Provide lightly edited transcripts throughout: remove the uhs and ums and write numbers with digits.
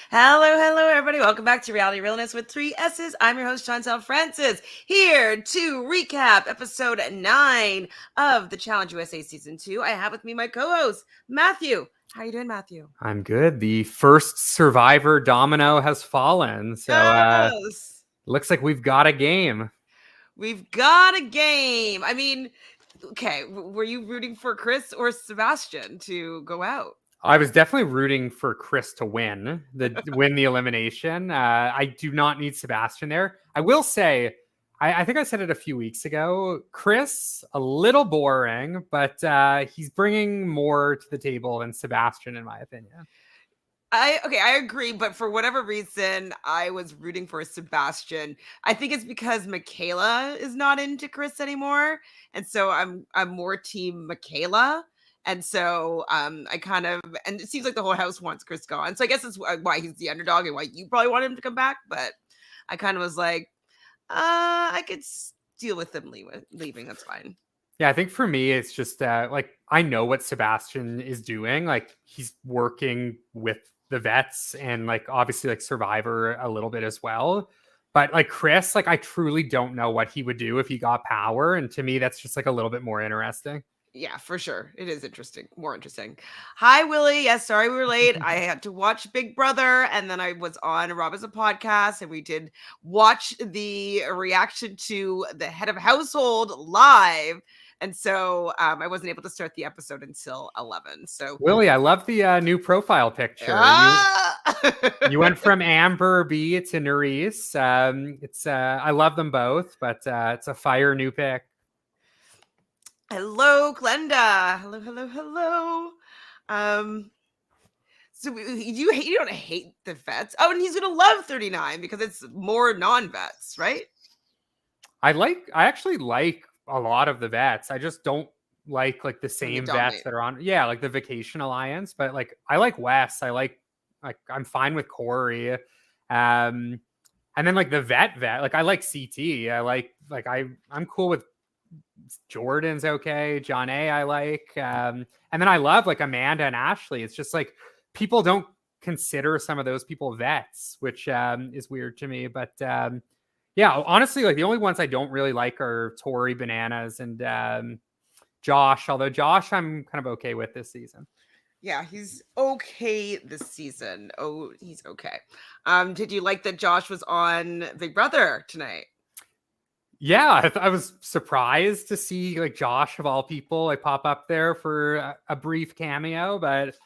Hello, everybody. Welcome back to Reality Realness with 3 S's. I'm your host, Chantele Francis, here to recap episode 9 of the Challenge USA Season 2. I have with me my co-host, Matthew. How are you doing, Matthew? I'm good. The first survivor domino has fallen. Yes! Looks like we've got a game. We've got a game. I mean, okay, were you rooting for Chris or Sebastian to go out? I was definitely rooting for Chris to win the elimination. I do not need Sebastian there. I will say, I think I said it a few weeks ago. Chris, a little boring, but he's bringing more to the table than Sebastian, in my opinion. I agree, but for whatever reason, I was rooting for Sebastian. I think it's because Michaela is not into Chris anymore, and so I'm more team Michaela. And so I kind of, and it seems like the whole house wants Chris gone. So I guess that's why he's the underdog and why you probably want him to come back. But I kind of was like, I could deal with him leaving. That's fine. Yeah, I think for me, it's just like I know what Sebastian is doing. Like he's working with the vets and like obviously like Survivor a little bit as well. But like Chris, like I truly don't know what he would do if he got power. And to me, that's just like a little bit more interesting. Yeah, for sure. It is interesting. More interesting. Hi, Willie. Yes, sorry we were late. I had to watch Big Brother, and then I was on Rob as a podcast, and we did watch the reaction to the head of household live. And so I wasn't able to start the episode until 11. So Willie, I love the new profile picture. You went from Amber B to Nerys. It's I love them both, but it's a fire new pick. Hello, Glenda. Hello. So you don't hate the vets. Oh, and he's gonna love 39 because it's more non-vets, right? I actually like a lot of the vets. I just don't like the same vets that are on. Yeah, like the Vacation Alliance, but like I like Wes. I'm fine with Corey. And then like the vet, like I like CT. I'm cool with Jordan's okay. John A I like. And then I love like Amanda and Ashley. It's just like people don't consider some of those people vets, which is weird to me. But yeah, honestly, like the only ones I don't really like are Tori, Bananas, and Josh. Although Josh, I'm kind of okay with this season. Yeah, he's okay this season. Oh, he's okay. Did you like that Josh was on Big Brother tonight? Yeah, I was surprised to see like Josh of all people like pop up there for a brief cameo, but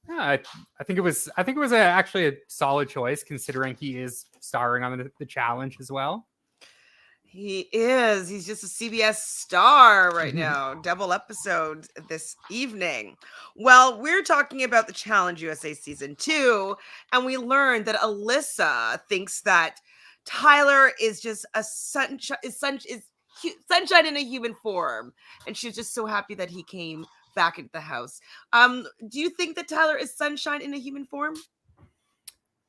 yeah, I think it was actually a solid choice considering he is starring on the challenge as well. He is. He's just a CBS star right now. Double episode this evening. Well, we're talking about the Challenge USA Season 2, and we learned that Alyssa thinks that Tyler is just a sunshine in a human form, and she's just so happy that he came back into the house. Do you think that Tyler is sunshine in a human form?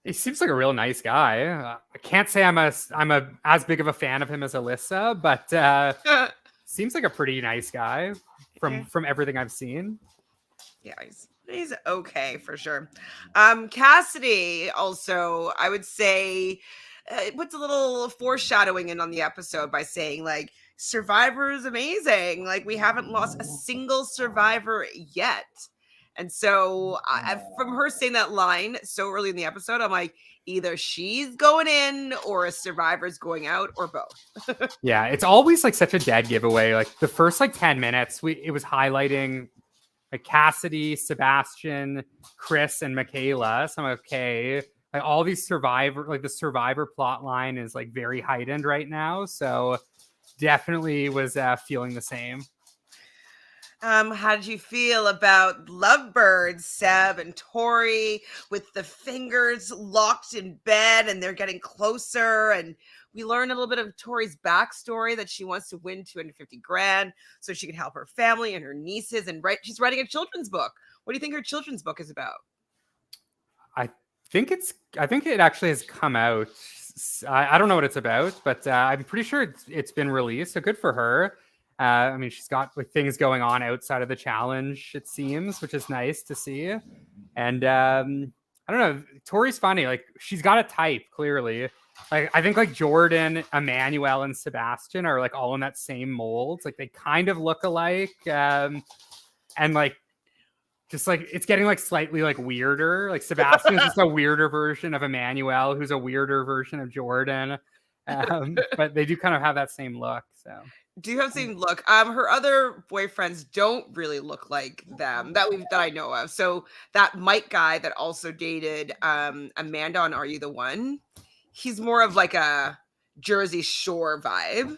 He seems like a real nice guy. I can't say I'm as big of a fan of him as Alyssa, but seems like a pretty nice guy from everything I've seen. Yeah, he's okay for sure. Cassidy also, I would say, it puts a little foreshadowing in on the episode by saying like Survivor is amazing. Like we haven't lost a single Survivor yet. And so from her saying that line so early in the episode, I'm like, either she's going in or a Survivor's going out or both. Yeah, it's always like such a dead giveaway. Like the first like 10 minutes, it was highlighting like Cassidy, Sebastian, Chris, and Michaela. So I'm okay. Like all these the Survivor plot line is like very heightened right now. So definitely was feeling the same. How did you feel about Lovebirds, Seb and Tori with the fingers locked in bed and they're getting closer? And we learned a little bit of Tori's backstory that she wants to win 250 grand so she can help her family and her nieces. And she's writing a children's book. What do you think her children's book is about? I think it actually has come out. I don't know what it's about, but I'm pretty sure it's been released. So good for her. I mean, she's got like things going on outside of the challenge, it seems, which is nice to see. And I I don't know. Tori's funny. Like, she's got a type, clearly. Like, I think like Jordan, Emmanuel, and Sebastian are like all in that same mold. Like, they kind of look alike. And like, just like it's getting like slightly like weirder. Like Sebastian is just a weirder version of Emmanuel, who's a weirder version of Jordan. But they do kind of have that same look. So do have the same look. Her other boyfriends don't really look like them that I know of. So that Mike guy that also dated Amanda on Are You the One? He's more of like a Jersey Shore vibe.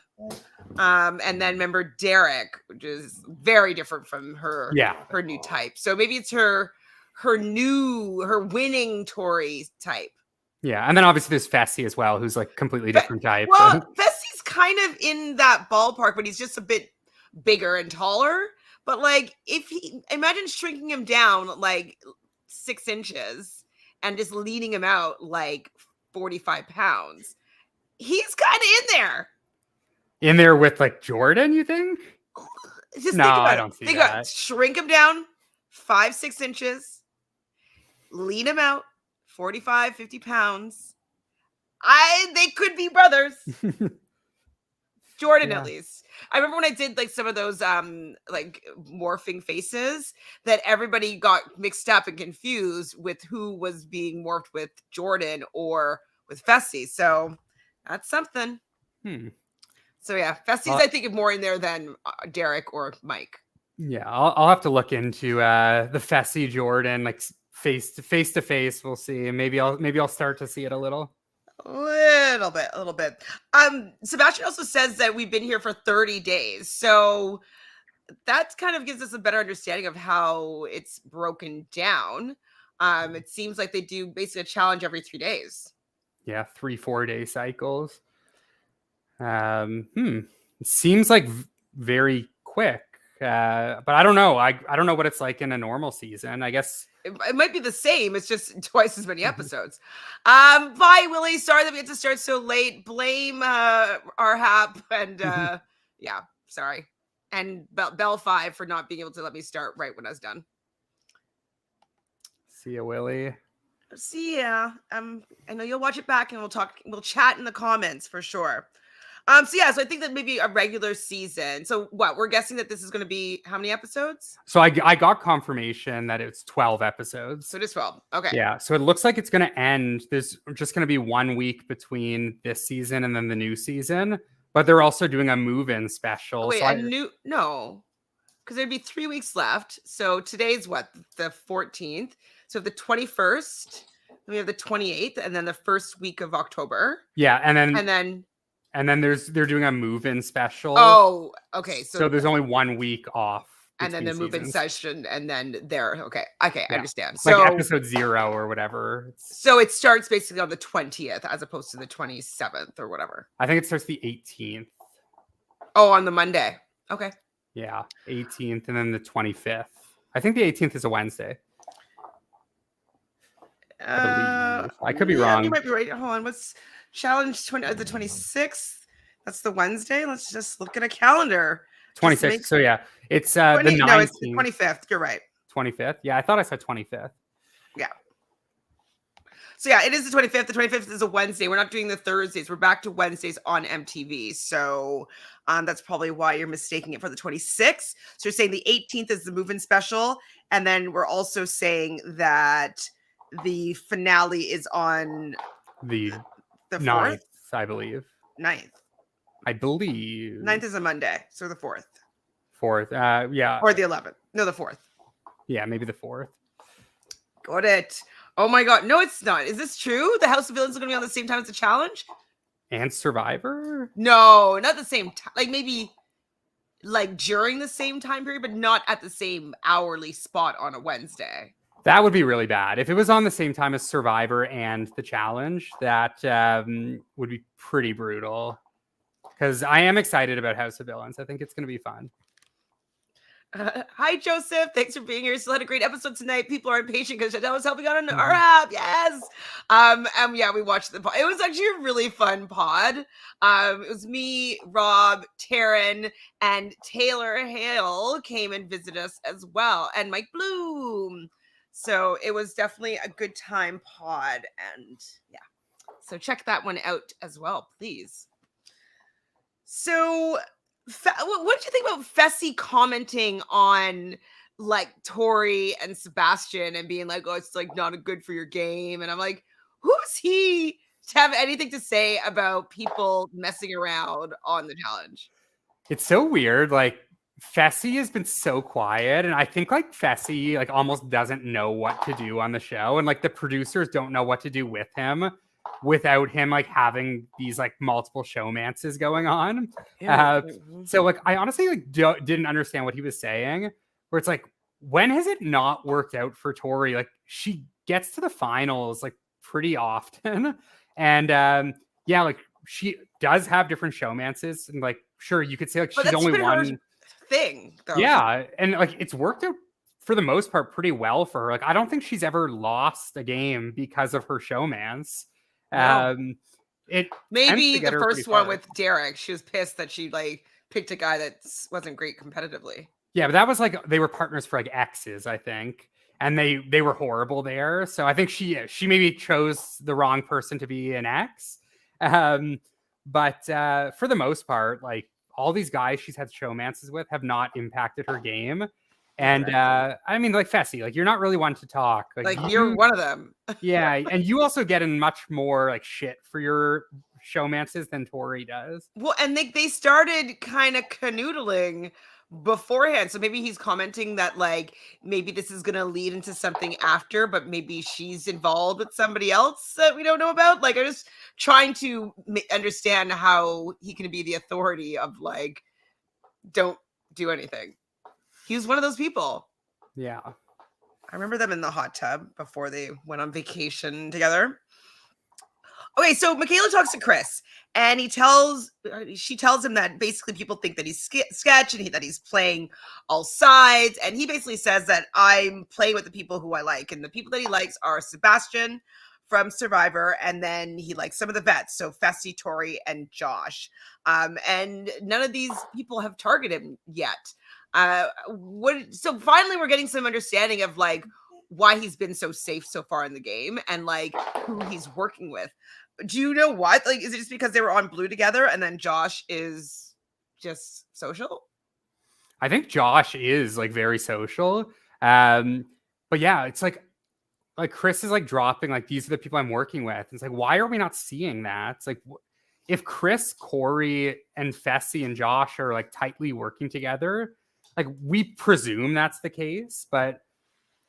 And then remember Derek, which is very different from her new type. So maybe it's her winning Tory type. Yeah, and then obviously there's Fessy as well, who's like completely different type. Well, Fessy's kind of in that ballpark, but he's just a bit bigger and taller. But like, imagine shrinking him down like 6 inches and just leading him out like 45 pounds. He's kind of in there. In there with like Jordan, you think? Just no, I don't see that. Shrink him down 5-6 inches, lean him out 45, 50 pounds. They could be brothers. Jordan, at least. I remember when I did like some of those like morphing faces that everybody got mixed up and confused with who was being morphed with Jordan or with Fessy. So that's something. So yeah, Fessy's I think more in there than Derek or Mike. Yeah, I'll have to look into the Fessy Jordan like face to face. We'll see. Maybe I'll start to see it a little bit. Sebastian also says that we've been here for 30 days. So that kind of gives us a better understanding of how it's broken down. It seems like they do basically a challenge every 3 days. Yeah, 3-4 day cycles. It seems like very quick. But I don't know. I don't know what it's like in a normal season. I guess it might be the same. It's just twice as many episodes. Bye, Willie. Sorry that we had to start so late. Blame our hap and yeah, sorry. And Bell 5 for not being able to let me start right when I was done. See ya, Willie. See ya. I know you'll watch it back and we'll chat in the comments for sure. So I think that maybe a regular season. So what, we're guessing that this is going to be how many episodes? So I got confirmation that it's 12 episodes. So it is 12. Okay. Yeah. So it looks like it's going to end. There's just going to be 1 week between this season and then the new season, but they're also doing a move-in special. Wait, no, because there'd be 3 weeks left. So today's what, the 14th. So the 21st, we have the 28th, and then the first week of October. Yeah. And then they're doing a move-in special. Oh, okay. So there's only 1 week off. And then the move-in session, and then okay, I understand. So like episode 0 or whatever. So it starts basically on the 20th as opposed to the 27th or whatever. I think it starts the 18th. Oh, on the Monday. Okay. Yeah, 18th and then the 25th. I think the 18th is a Wednesday. I could be wrong. You might be right. Hold on. What's challenge the 26th? That's the Wednesday. Let's just look at a calendar. 26th. So yeah, it's the 19th. No, it's the 25th. You're right. 25th. Yeah, I thought I said 25th. Yeah. So yeah, it is the 25th. The 25th is a Wednesday. We're not doing the Thursdays. We're back to Wednesdays on MTV. So that's probably why you're mistaking it for the 26th. So you're saying the 18th is the move-in special, and then we're also saying that the finale is on the 9th, I believe. 9th. I believe. 9th is a Monday, so the 4th. 4th, yeah. Or the 11th. No, the 4th. Yeah, maybe the 4th. Got it. Oh my God. No, it's not. Is this true? The House of Villains is going to be on the same time as the challenge? And Survivor? No, not the same time. Like maybe like during the same time period, but not at the same hourly spot on a Wednesday. That would be really bad. If it was on the same time as Survivor and the challenge, that would be pretty brutal. Because I am excited about House of Villains. I think it's going to be fun. Hi, Joseph. Thanks for being here. Still had a great episode tonight. People are impatient because Chantele was helping out on our app. Yes. Yeah, we watched the pod. It was actually a really fun pod. It was me, Rob, Taryn, and Taylor Hale came and visited us as well. And Mike Bloom. So it was definitely a good time pod. And yeah, so check that one out as well, please. So what did you think about Fessy commenting on like Tori and Sebastian and being like, oh, it's like not good for your game? And I'm like, who's he to have anything to say about people messing around on the challenge? It's so weird. Like, Fessy has been so quiet, and I think like Fessy like almost doesn't know what to do on the show, and like the producers don't know what to do with him without him like having these like multiple showmances going on. So like I honestly like didn't understand what he was saying. Where it's like, when has it not worked out for Tori? Like, she gets to the finals like pretty often, and yeah, like she does have different showmances, and like sure you could say like she's only one thing though. Yeah, and like it's worked out for the most part pretty well for her. Like I don't think she's ever lost a game because of her showmance. No. It maybe the first one with Derek, she was pissed that she like picked a guy that wasn't great competitively. Yeah, but that was like they were partners for like exes, I think, and they were horrible there. So I think she maybe chose the wrong person to be an ex. But for the most part, like all these guys she's had showmances with have not impacted her game. And I mean, like Fessy, like you're not really one to talk. Like you're one of them. Yeah, and you also get in much more like shit for your showmances than Tori does. Well, and they started kind of canoodling beforehand, so maybe he's commenting that like maybe this is gonna lead into something after, but maybe she's involved with somebody else that we don't know about. Like I'm just trying to understand how he can be the authority of like don't do anything. He was one of those people. Yeah, I remember them in the hot tub before they went on vacation together. Okay, so Michaela talks to Chris, and she tells him that basically people think that he's sketch and that he's playing all sides, and he basically says that I'm playing with the people who I like, and the people that he likes are Sebastian from Survivor, and then he likes some of the vets, so Fessy, Tori, and Josh, and none of these people have targeted him yet. So finally we're getting some understanding of like why he's been so safe so far in the game and like who he's working with. Do you know what? Like, is it just because they were on Blue together and then Josh is just social? I think Josh is like very social. But yeah, it's like Chris is like dropping like these are the people I'm working with. It's like, why are we not seeing that? It's like if Chris, Corey, and Fessy and Josh are like tightly working together, like we presume that's the case, but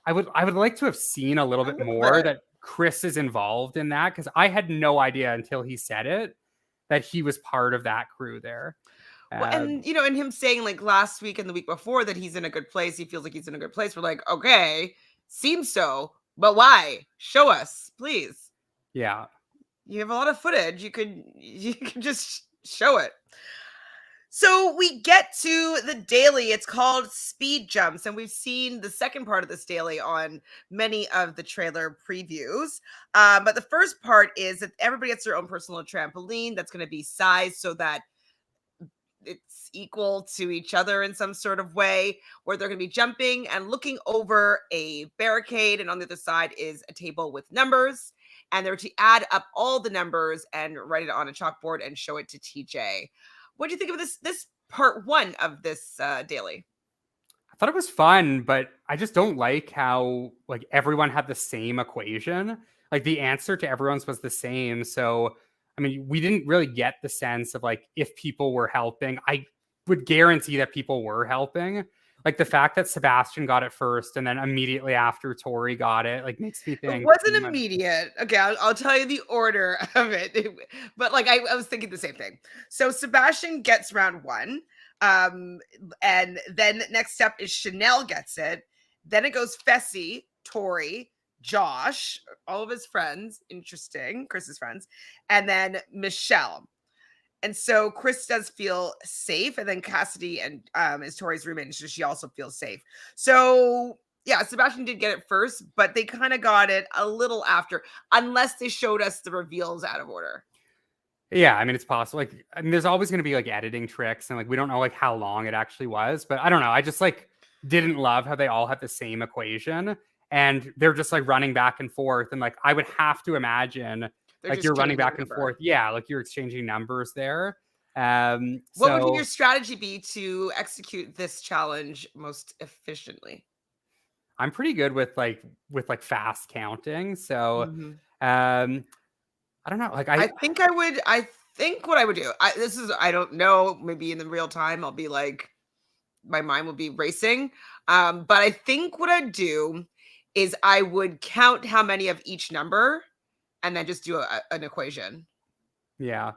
I would like to have seen a little bit more that Chris is involved in that, because I had no idea until he said it that he was part of that crew there. Well, and you know, and him saying like last week and the week before that he's in a good place, he feels like he's in a good place. We're like, okay, seems so, but why? Show us, please. Yeah, you have a lot of footage. You could just show it. So we get to the daily. It's called Speed Jumps, and we've seen the second part of this daily on many of the trailer previews. But the first part is that everybody gets their own personal trampoline that's going to be sized so that it's equal to each other in some sort of way, where they're going to be jumping and looking over a barricade, and on the other side is a table with numbers, and they're to add up all the numbers and write it on a chalkboard and show it to TJ. What do you think of this part one of this daily? I thought it was fun, but I just don't like how like everyone had the same equation. Like the answer to everyone's was the same. So I mean, we didn't really get the sense of like if people were helping. I would guarantee that people were helping. Like the fact that Sebastian got it first and then immediately after Tori got it, like makes me think it wasn't immediate. Okay, I'll tell you the order of it. But like I was thinking the same thing. So Sebastian gets round one. And then next step is Chanel gets it. Then it goes Fessy, Tori, Josh, all of his friends. Interesting. Chris's friends. And then Michelle. And so Chris does feel safe, and then Cassidy and is Tori's roommate, and so she also feels safe. So yeah, Sebastian did get it first, but they kind of got it a little after, unless they showed us the reveals out of order. Yeah, I mean it's possible. Like, I mean, there's always going to be like editing tricks, and like we don't know like how long it actually was, but I don't know. I just like didn't love how they all had the same equation, and they're just like running back and forth. And like, I would have to imagine like you're running back and forth. Yeah. Like you're exchanging numbers there. What would your strategy be to execute this challenge most efficiently? I'm pretty good with like fast counting. So, I don't know. Like I think what I would do, I don't know, maybe in the real time, I'll be like, my mind will be racing. But I think what I'd do is I would count how many of each number and then just do an equation. Yeah.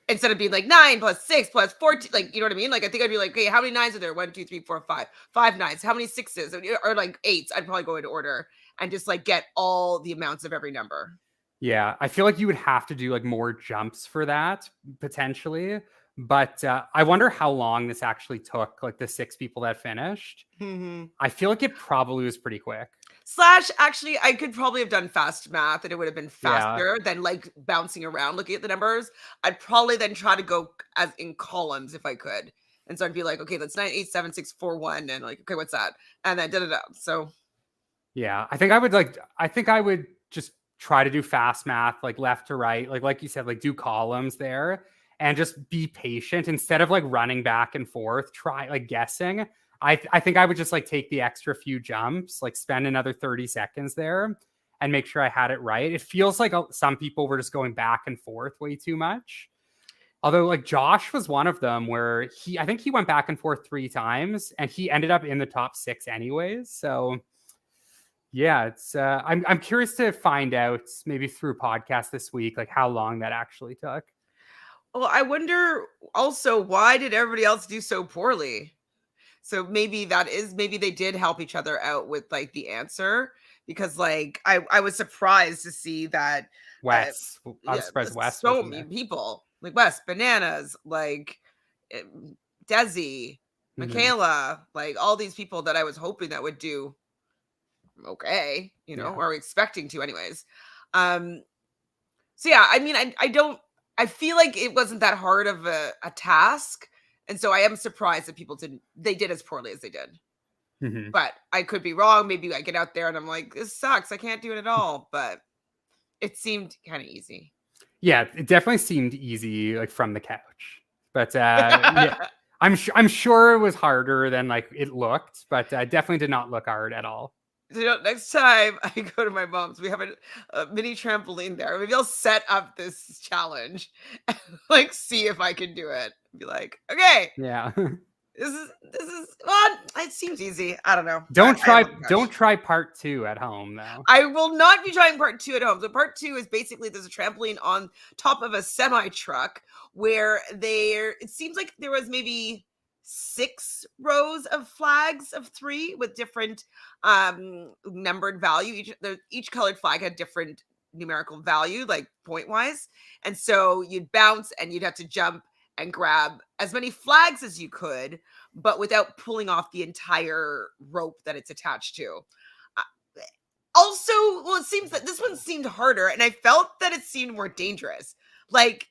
Instead of being like 9 plus 6 plus 14, like, you know what I mean? Like, I think I'd be like, okay, how many 9s are there? 1, 2, 3, 4, 5. 5 9s. How many 6s? Or like 8s. I'd probably go into order and just like get all the amounts of every number. Yeah. I feel like you would have to do like more jumps for that potentially. But I wonder how long this actually took, like the 6 people that finished. I feel like it probably was pretty quick. / actually, I could probably have done fast math and it would have been faster than like bouncing around looking at the numbers. I'd probably then try to go as in columns if I could. And so I'd be like, okay, that's 9 8 7 6 4 1, and like, okay, what's that? And then da. So yeah, I think I would just try to do fast math, like left to right, like you said, like do columns there and just be patient instead of like running back and forth, try like guessing. I think I would just like take the extra few jumps, like spend another 30 seconds there and make sure I had it right. It feels like some people were just going back and forth way too much. Although like Josh was one of them where I think he went back and forth 3 times and he ended up in the top 6 anyways. So yeah, it's I'm curious to find out maybe through podcast this week, like how long that actually took. Well, I wonder also, why did everybody else do so poorly? So maybe they did help each other out with like the answer, because like I was surprised to see that Wes, I was surprised Wes. So many people like Wes, Bananas, like Desi, Michaela, like all these people that I was hoping that would do okay, or expecting to anyways. So yeah, I mean, I feel like it wasn't that hard of a task. And so I am surprised that they did as poorly as they did. But I could be wrong. Maybe I get out there and I'm like, this sucks. I can't do it at all. But it seemed kind of easy. Yeah, it definitely seemed easy, like from the couch. But yeah, I'm sure it was harder than like it looked, but definitely did not look hard at all. So, next time I go to my mom's, we have a mini trampoline there. Maybe I'll set up this challenge and like see if I can do it. Be like, okay, yeah, this is well, it seems easy. I don't know. Don't try part 2 at home though. I will not be trying part 2 at home. So part 2 is basically there's a trampoline on top of a semi truck where it seems like there was maybe 6 rows of flags of 3 with different numbered value. Each colored flag had different numerical value, like point wise. And so you'd bounce and you'd have to jump and grab as many flags as you could, but without pulling off the entire rope that it's attached to. Also, well, it seems that this one seemed harder, and I felt that it seemed more dangerous. Like,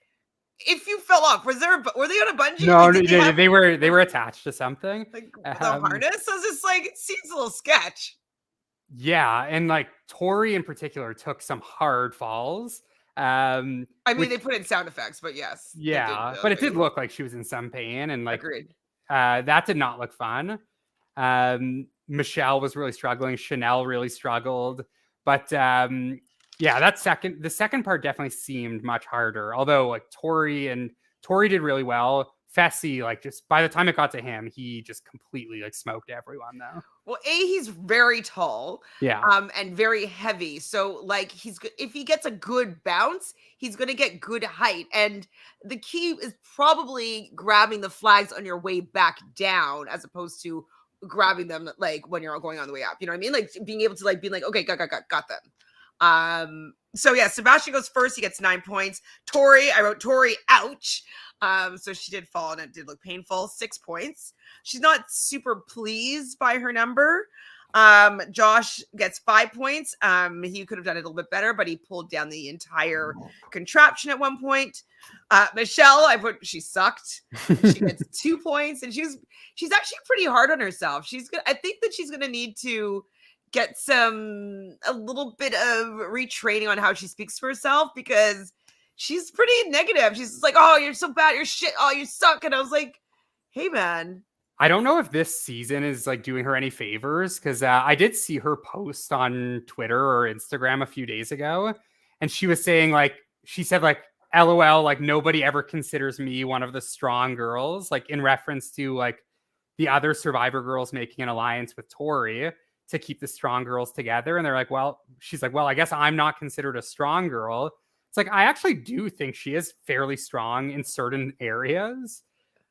if you fell off, were they on a bungee? No, like, they were attached to something. Like with a harness? So it's just like, it seems a little sketch. Yeah, and like Tori in particular took some hard falls. I mean, they put in sound effects, but yes. Yeah, but it did look like she was in some pain, and like agreed. That did not look fun. Michelle was really struggling. Chanel really struggled, but yeah, the second part definitely seemed much harder. Although like Tori did really well. Fessy, like just by the time it got to him, he just completely like smoked everyone though. Well, he's very tall, yeah, and very heavy. So like if he gets a good bounce, he's going to get good height. And the key is probably grabbing the flags on your way back down, as opposed to grabbing them like when you're going on the way up. You know what I mean? Like being able to like be like, okay, got them. So yeah, Sebastian goes first. He gets 9 points. Tori, I wrote Tori, ouch. So she did fall and it did look painful. 6 points. She's not super pleased by her number. Josh gets 5 points. He could have done it a little bit better, but he pulled down the entire contraption at one point. Michelle, she sucked. She gets 2 points, and she's actually pretty hard on herself. I think that she's gonna need to get a little bit of retraining on how she speaks to herself, because she's pretty negative. She's just like, oh, you're so bad, you're shit, oh, you suck. And I was like, hey, man. I don't know if this season is like doing her any favors, because I did see her post on Twitter or Instagram a few days ago, and she was saying like, she said like, LOL, like nobody ever considers me one of the strong girls, like in reference to like the other Survivor girls making an alliance with Tori to keep the strong girls together. And they're like, well, she's like, well, I guess I'm not considered a strong girl. It's like, I actually do think she is fairly strong in certain areas,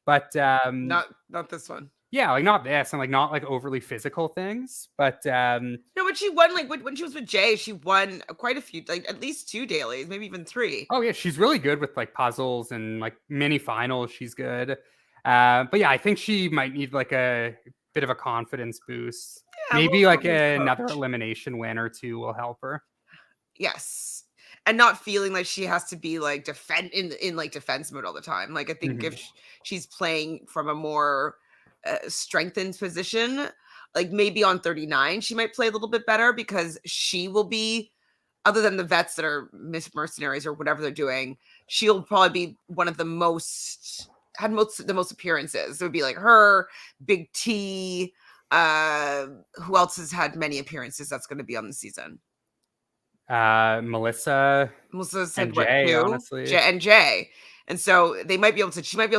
but not this one. Yeah, like not this, and like not like overly physical things, but no, but she won, like when she was with Jay, she won quite a few, like at least 2 dailies, maybe even 3. Oh yeah, she's really good with like puzzles and like mini finals. She's good, but yeah, I think she might need like a bit of a confidence boost. Yeah, maybe like another elimination win or 2 will help her. Yes. And not feeling like she has to be like defend in like defense mode all the time. Like I think if she's playing from a more strengthened position, like maybe on 39 she might play a little bit better, because she will be, other than the vets that are mercenaries or whatever they're doing, she'll probably be one of the most appearances. It would be like her, Big T, who else has had many appearances that's going to be on the season? Melissa's and Jay, honestly. Jay. And so she might be able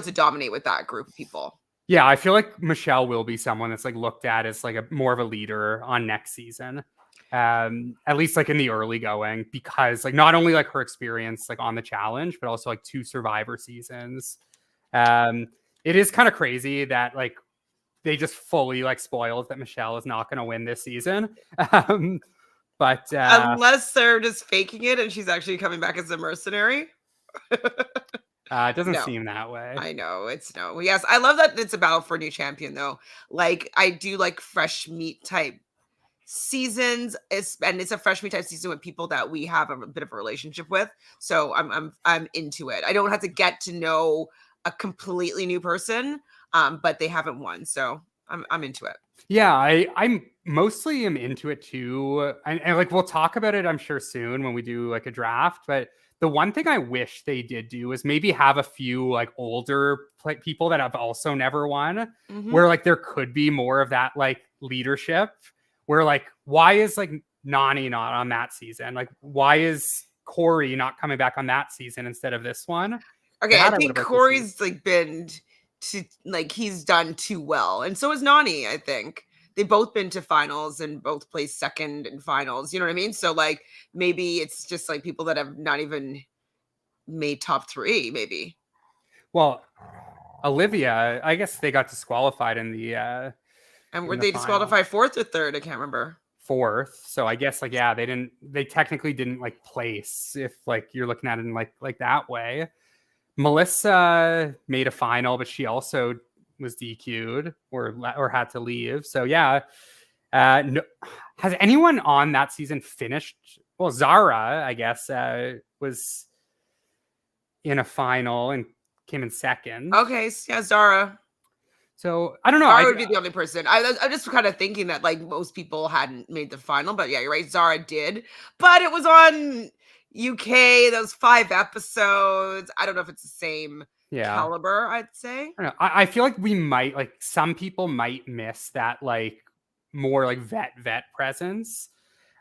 to dominate with that group of people. Yeah, I feel like Michelle will be someone that's like looked at as like a more of a leader on next season. At least like in the early going, because like not only like her experience like on the challenge, but also like 2 Survivor seasons. It is kind of crazy that like they just fully like spoiled that Michelle is not going to win this season. But unless they're just faking it and she's actually coming back as a mercenary. It doesn't seem that way. I know, it's no. Yes, I love that it's a battle for a new champion though. Like I do like fresh meat type seasons, and it's a fresh meat type season with people that we have a bit of a relationship with. So I'm into it. I don't have to get to know a completely new person, but they haven't won, so I'm into it. Yeah, I'm mostly am into it too, and like we'll talk about it, I'm sure, soon when we do like a draft. But the one thing I wish they did do is maybe have a few like older people that have also never won, where like there could be more of that like leadership. Where like, why is like Nani not on that season? Like, why is Corey not coming back on that season instead of this one? Okay, I think Corey's like been to like he's done too well, and so is Nani. I think they've both been to finals and both placed second in finals. You know what I mean? So like maybe it's just like people that have not even made top 3. Maybe. Well, Olivia, I guess they got disqualified in the. And were they disqualified 4th or 3rd? I can't remember. 4th. So I guess like yeah, they technically didn't like place if like you're looking at it in like that way. Melissa made a final, but she also was DQ'd or had to leave. So yeah, no, has anyone on that season finished? Well, Zara, I guess, was in a final and came in 2nd. Okay, yeah, Zara. So I don't know. Zara would be the only person. I'm just kind of thinking that like most people hadn't made the final, but yeah, you're right. Zara did, but it was on UK. Those 5 episodes. I don't know if it's the same caliber. I'd say. I feel like we might like some people might miss that like more like vet presence,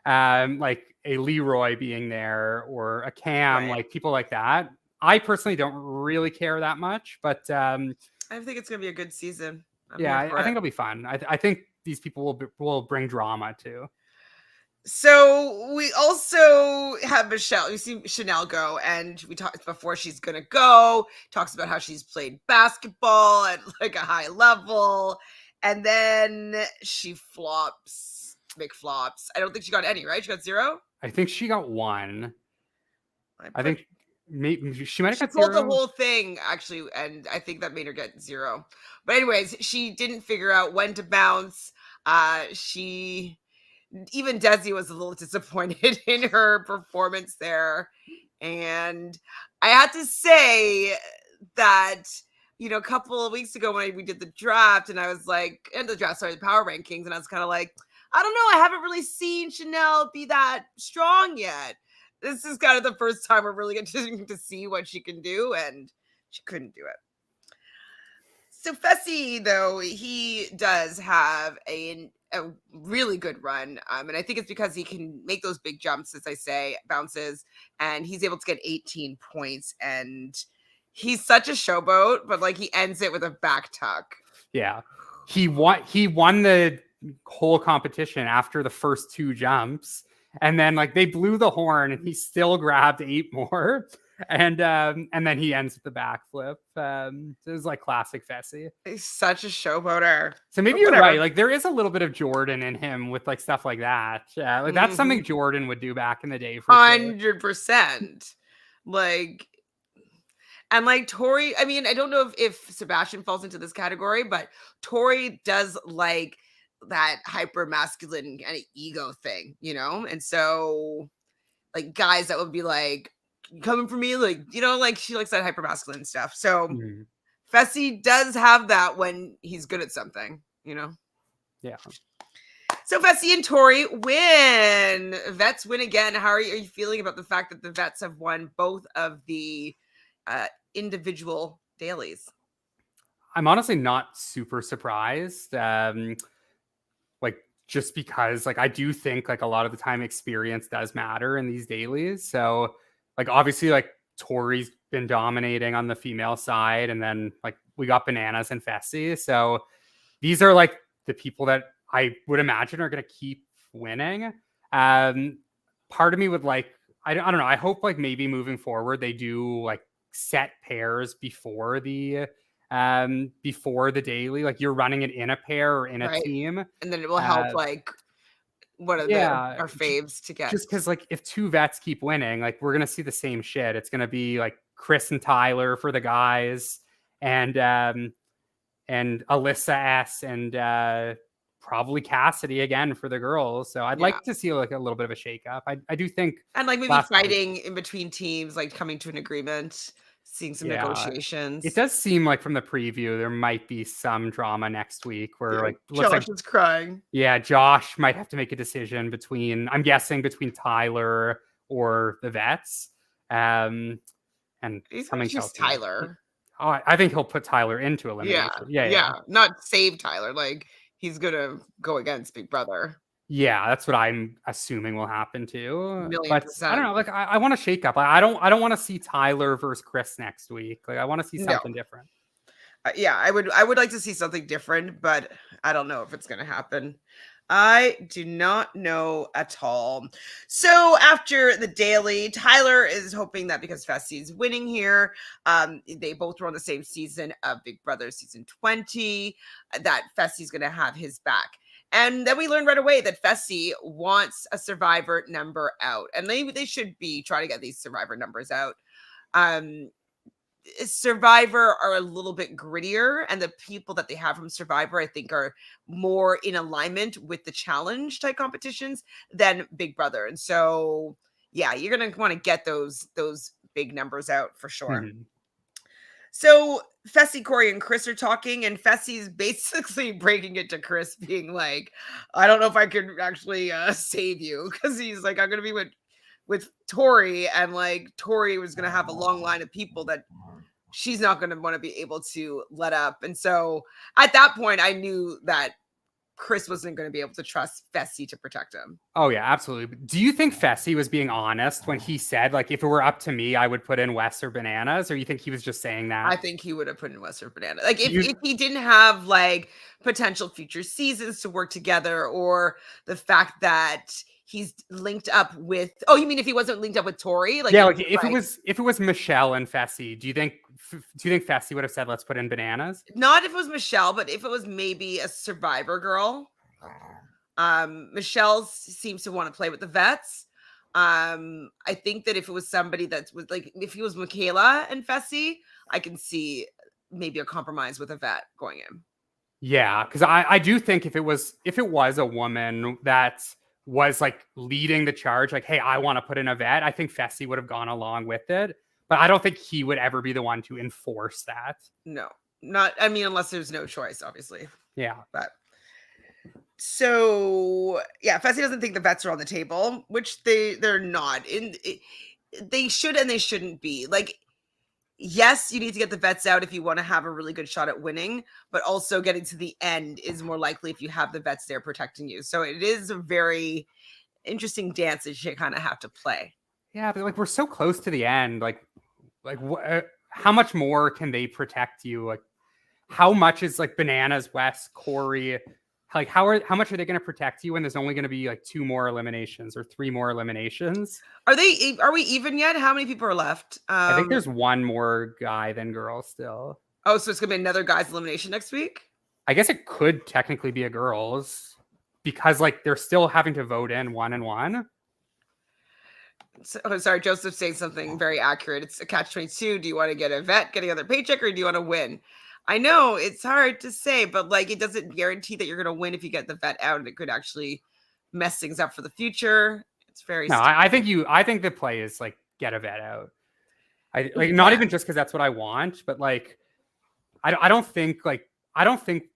like a Leroy being there or a Cam, like people like that. I personally don't really care that much, but I think it's gonna be a good season. I think it'll be fun. I think these people will bring drama too. So we also have Michelle. You see Chanel go, and we talked before she's gonna go. Talks about how she's played basketball at like a high level, and then she flops, big flops. I don't think she got any. Right? She got 0. I think she got 1. I think maybe she might have got pulled 0. The whole thing actually, and I think that made her get 0. But anyways, she didn't figure out when to bounce. Even Desi was a little disappointed in her performance there. And I had to say that, a couple of weeks ago when we did the draft, and I was like, the power rankings, and I was kind of like, I don't know. I haven't really seen Chantele be that strong yet. This is kind of the first time we're really getting to see what she can do, and she couldn't do it. So Fessy, though, he does have a really good run. And I think it's because he can make those big jumps, as I say, bounces, and he's able to get 18 points. And he's such a showboat, but like he ends it with a back tuck. Yeah. He won the whole competition after the first 2 jumps. And then like they blew the horn and he still grabbed 8 more. And then he ends with the backflip. It was like classic Fessy. He's such a showboater. So maybe you're right. Like there is a little bit of Jordan in him with like stuff like that. Yeah, like that's something Jordan would do back in the day for 100%. Like, and like Tori, I mean, I don't know if Sebastian falls into this category, but Tori does like that hyper masculine kind of ego thing, you know? And so like guys that would be like, coming for me, like, you know, like she likes that hyper masculine stuff. So Fessy does have that when he's good at something, you know? Yeah. So Fessy and Tori win. Vets win again. How are you feeling about the fact that the Vets have won both of the individual dailies? I'm honestly not super surprised. Like just because like I do think like a lot of the time experience does matter in these dailies. So like obviously like Tori's been dominating on the female side, and then like we got Bananas and Fessy. So these are like the people that I would imagine are going to keep winning. Part of me would like, I don't know. I hope like maybe moving forward they do like set pairs before the daily. Like you're running it in a pair or in a team, and then it will help like what are our faves to get. Just because like if 2 Vets keep winning, like we're gonna see the same shit. It's gonna be like Chris and Tyler for the guys, and Alyssa S and probably Cassidy again for the girls. So I'd like to see like a little bit of a shakeup. I do think, and like maybe fighting in between teams, like coming to an agreement, seeing some negotiations. It does seem like from the preview there might be some drama next week where like Josh is crying. Yeah, Josh might have to make a decision between, I'm guessing, between Tyler or the Vets. And something else. Tyler. Oh, I think he'll put Tyler into elimination. Yeah. Not save Tyler. Like he's gonna go against Big Brother. Yeah, that's what I'm assuming will happen too. 1,000,000%. I don't know. Like I want to shake up. I don't want to see Tyler versus Chris next week. Like I want to see something different. Yeah, I would like to see something different, but I don't know if it's going to happen. I do not know at all. So after the daily, Tyler is hoping that because Fessy's winning here, they both were on the same season of Big Brother season 20, that Fessy's going to have his back. And then we learned right away that Fessy wants a survivor number out, and they should be trying to get these survivor numbers out. Survivor are a little bit grittier, and the people that they have from Survivor I think are more in alignment with the challenge type competitions than Big Brother. And so yeah, you're gonna want to get those big numbers out for sure. So Fessy, Corey, and Chris are talking, and Fessy's basically breaking it to Chris, being like, I don't know if I could actually save you, because he's like, I'm gonna be with Tori, and like Tori was gonna have a long line of people that she's not going to want to be able to let up. And so at that point, I knew that Chris wasn't going to be able to trust Fessy to protect him. Oh, yeah, absolutely. Do you think Fessy was being honest when he said, like, if it were up to me, I would put in Wes or Bananas? Or you think he was just saying that? I think he would have put in Wes or Bananas. Like, if he didn't have, like, potential future seasons to work together, or the fact that he's linked up with, oh, you mean if he wasn't linked up with Tori? Like, yeah, like if it was Michelle and Fessy, do you think Fessy would have said, let's put in Bananas? Not if it was Michelle, but if it was maybe a Survivor girl. Michelle seems to want to play with the Vets. I think that if it was somebody that was like, if he was Michaela and Fessy, I can see maybe a compromise with a vet going in. Yeah, because I do think if it was a woman that was like leading the charge, like, hey, I want to put in a vet, I think Fessy would have gone along with it. But I don't think he would ever be the one to enforce that. No, not, I mean, unless there's no choice, obviously. Yeah. But So yeah, Fessy doesn't think the vets are on the table, which they're not. They should and they shouldn't be. Like, yes, you need to get the vets out if you want to have a really good shot at winning, but also getting to the end is more likely if you have the vets there protecting you. So it is a very interesting dance that you kind of have to play. Yeah, but like we're so close to the end. How much more can they protect you? Like, how much is like Bananas, Wes, Corey? Like, how much are they going to protect you when there's only going to be like 2 more eliminations or 3 more eliminations? Are we even yet? How many people are left? I think there's 1 more guy than girl still. Oh, so it's gonna be another guy's elimination next week? I guess it could technically be a girl's because like they're still having to vote in 1 and 1. So, sorry, Joseph's saying something very accurate. It's a catch-22. Do you want to get a vet, get another paycheck, or do you want to win? I know it's hard to say, but like it doesn't guarantee that you're going to win if you get the vet out, and it could actually mess things up for the future. It's very no. I think the play is like get a vet out. Not even just because that's what I want, but like I don't think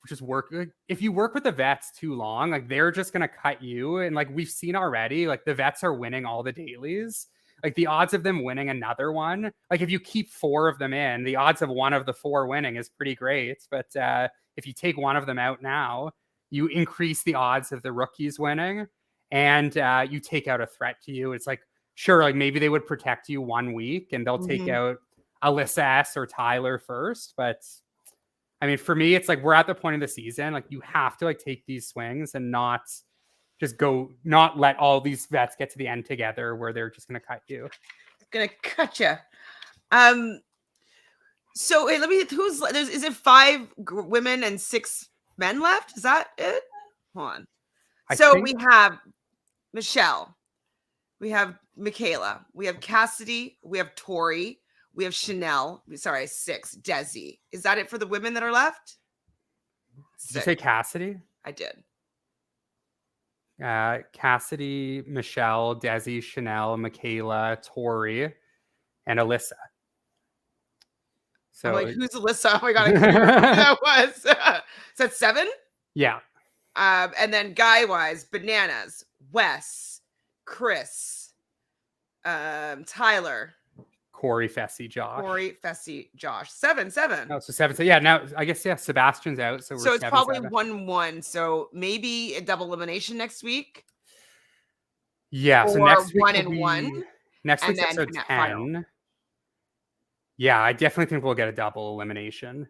just work if you work with the vets too long, like they're just gonna cut you. And like we've seen already, like the vets are winning all the dailies. Like the odds of them winning another one, like if you keep 4 of them in, the odds of 1 of the 4 winning is pretty great. But if you take 1 of them out now, you increase the odds of the rookies winning, and you take out a threat to you. It's like, sure, like maybe they would protect you 1 week and they'll take out Alyssa S or Tyler first, but I mean, for me, it's like we're at the point of the season. Like you have to like take these swings and not not let all these vets get to the end together where they're just going to cut you. Gonna cut you. So hey, is it 5 women and 6 men left? Is that it? Hold on. We have Michelle, we have Michaela, we have Cassidy, we have Tori, we have Chanel. Sorry, 6. Desi. Is that it for the women that are left? Did you say Cassidy? I did. Cassidy, Michelle, Desi, Chanel, Michaela, Tori, and Alyssa. So I'm like, who's Alyssa? Oh my god, I couldn't remember who that was. Is that 7? Yeah. And then guy-wise, Bananas, Wes, Chris, Tyler, Corey, Fessy, Josh. 7. Oh, so 7. So yeah, now I guess Sebastian's out. So it's probably 1-1. So maybe a double elimination next week. Yeah. So next week 1 and 1. Next week's episode 10. Final. Yeah, I definitely think we'll get a double elimination.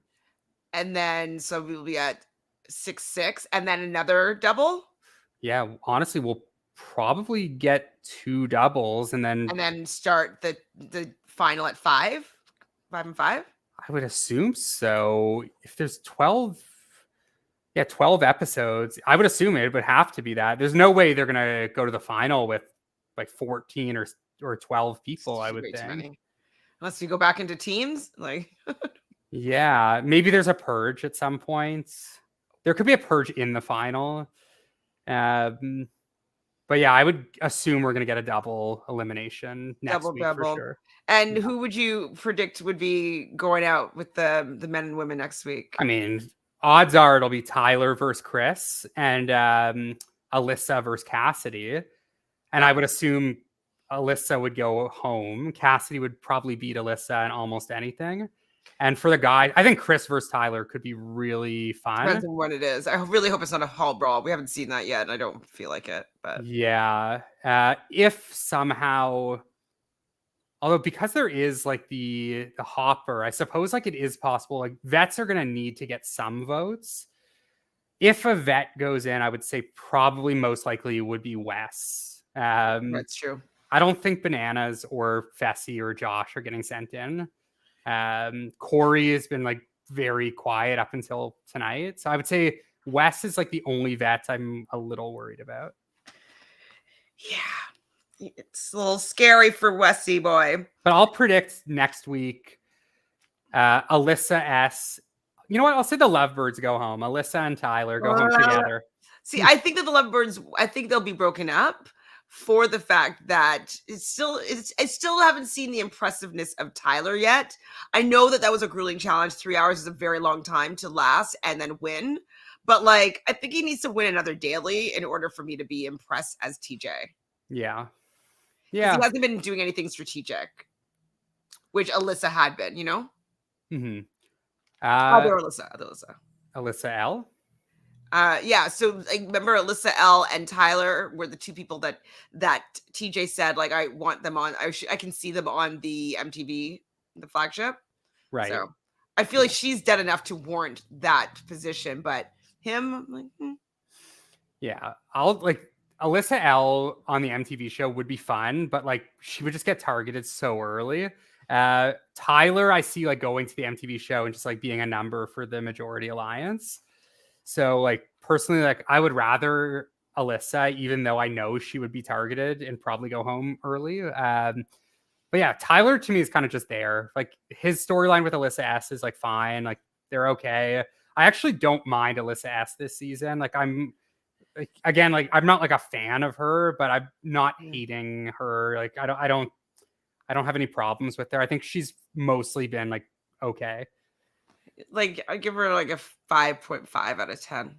And then so we'll be at 6-6, and then another double. Yeah, honestly, we'll probably get 2 doubles, and then start the final at 5 and 5. I would assume so. If there's 12 episodes, I would assume it would have to be that. There's no way they're gonna go to the final with like 14 or 12 people. I would think, unless you go back into teams, like. Yeah, maybe there's a purge at some point. There could be a purge in the final. But yeah, I would assume we're going to get a double elimination next week for sure. And who would you predict would be going out with the men and women next week? I mean, odds are it'll be Tyler versus Chris and Alyssa versus Cassidy. And I would assume Alyssa would go home. Cassidy would probably beat Alyssa in almost anything. And for the guy, I think Chris versus Tyler could be really fun. Depends on what it is. I really hope it's not a hall brawl. We haven't seen that yet, and I don't feel like it. But yeah, if somehow, although because there is like the hopper, I suppose like it is possible. Like vets are gonna need to get some votes. If a vet goes in, I would say probably most likely would be Wes. That's true. I don't think Bananas or Fessy or Josh are getting sent in. Corey has been like very quiet up until tonight, so I would say Wes is like the only vet I'm a little worried about. Yeah, it's a little scary for Wesy boy. But I'll predict next week Alyssa S. You know what? I'll say the Lovebirds go home. Alyssa and Tyler go home together. See, I think that the Lovebirds, I think they'll be broken up for the fact that I still haven't seen the impressiveness of Tyler yet. I know that was a grueling challenge. 3 hours is a very long time to last and then win. But like, I think he needs to win another daily in order for me to be impressed as TJ. Yeah. Because he hasn't been doing anything strategic, which Alyssa had been, you know? Mm-hmm. Other Alyssa. Alyssa L? Yeah, so like, remember Alyssa L and Tyler were the two people that TJ said, like, I want them on, I can see them on the MTV, the flagship. Right. So I feel like she's dead enough to warrant that position, but him, like, Yeah, I'll like Alyssa L on the MTV show would be fun, but like she would just get targeted so early. Tyler, I see like going to the MTV show and just like being a number for the majority alliance. So like personally, like I would rather Alyssa, even though I know she would be targeted and probably go home early. But yeah, Tyler to me is kind of just there. Like his storyline with Alyssa S is like fine, like they're okay. I actually don't mind Alyssa S this season. Like I'm again, like I'm not like a fan of her, but I'm not hating her. Like I don't have any problems with her. I think she's mostly been like okay. Like I give her like a 5.5 out of 10.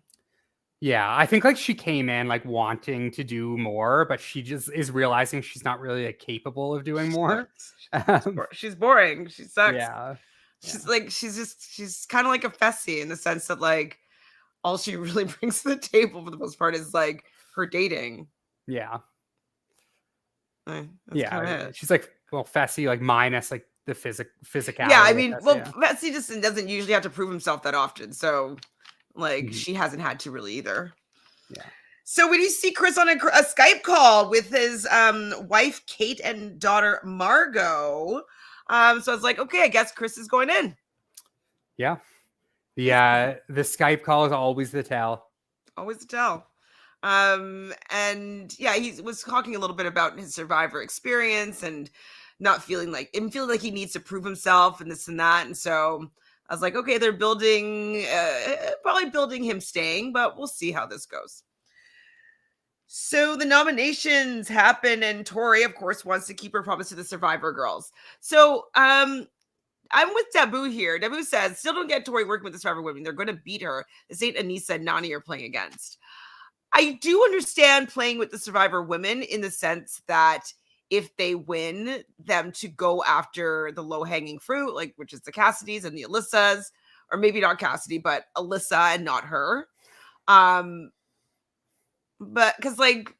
Yeah, I think like she came in like wanting to do more, but she just is realizing she's not really like, capable of doing more. She's boring. She sucks. Yeah. She's like she's kind of like a Fessy in the sense that like all she really brings to the table for the most part is like her dating. Yeah. Yeah. She's like, well, Fessy, like minus like the physicality. Yeah, I mean, Fessy just doesn't usually have to prove himself that often. So like she hasn't had to really either. Yeah. So when you see Chris on a Skype call with his wife Kate and daughter Margot, so I was like, okay, I guess Chris is going in. Yeah. The Skype call is always the tell. Always the tell. And yeah, he was talking a little bit about his Survivor experience and not feeling like he needs to prove himself and this and that. And so I was like, okay, they're probably building him staying, but we'll see how this goes. So the nominations happen, and Tori, of course, wants to keep her promise to the Survivor girls. So I'm with Dabu here. Dabu says, still don't get Tori working with the Survivor women. They're going to beat her. This ain't Anissa and Nani are playing against. I do understand playing with the Survivor women in the sense that if they win, them to go after the low-hanging fruit, like which is the Cassidys and the Alyssas, or maybe not Cassidy, but Alyssa and not her. But because like,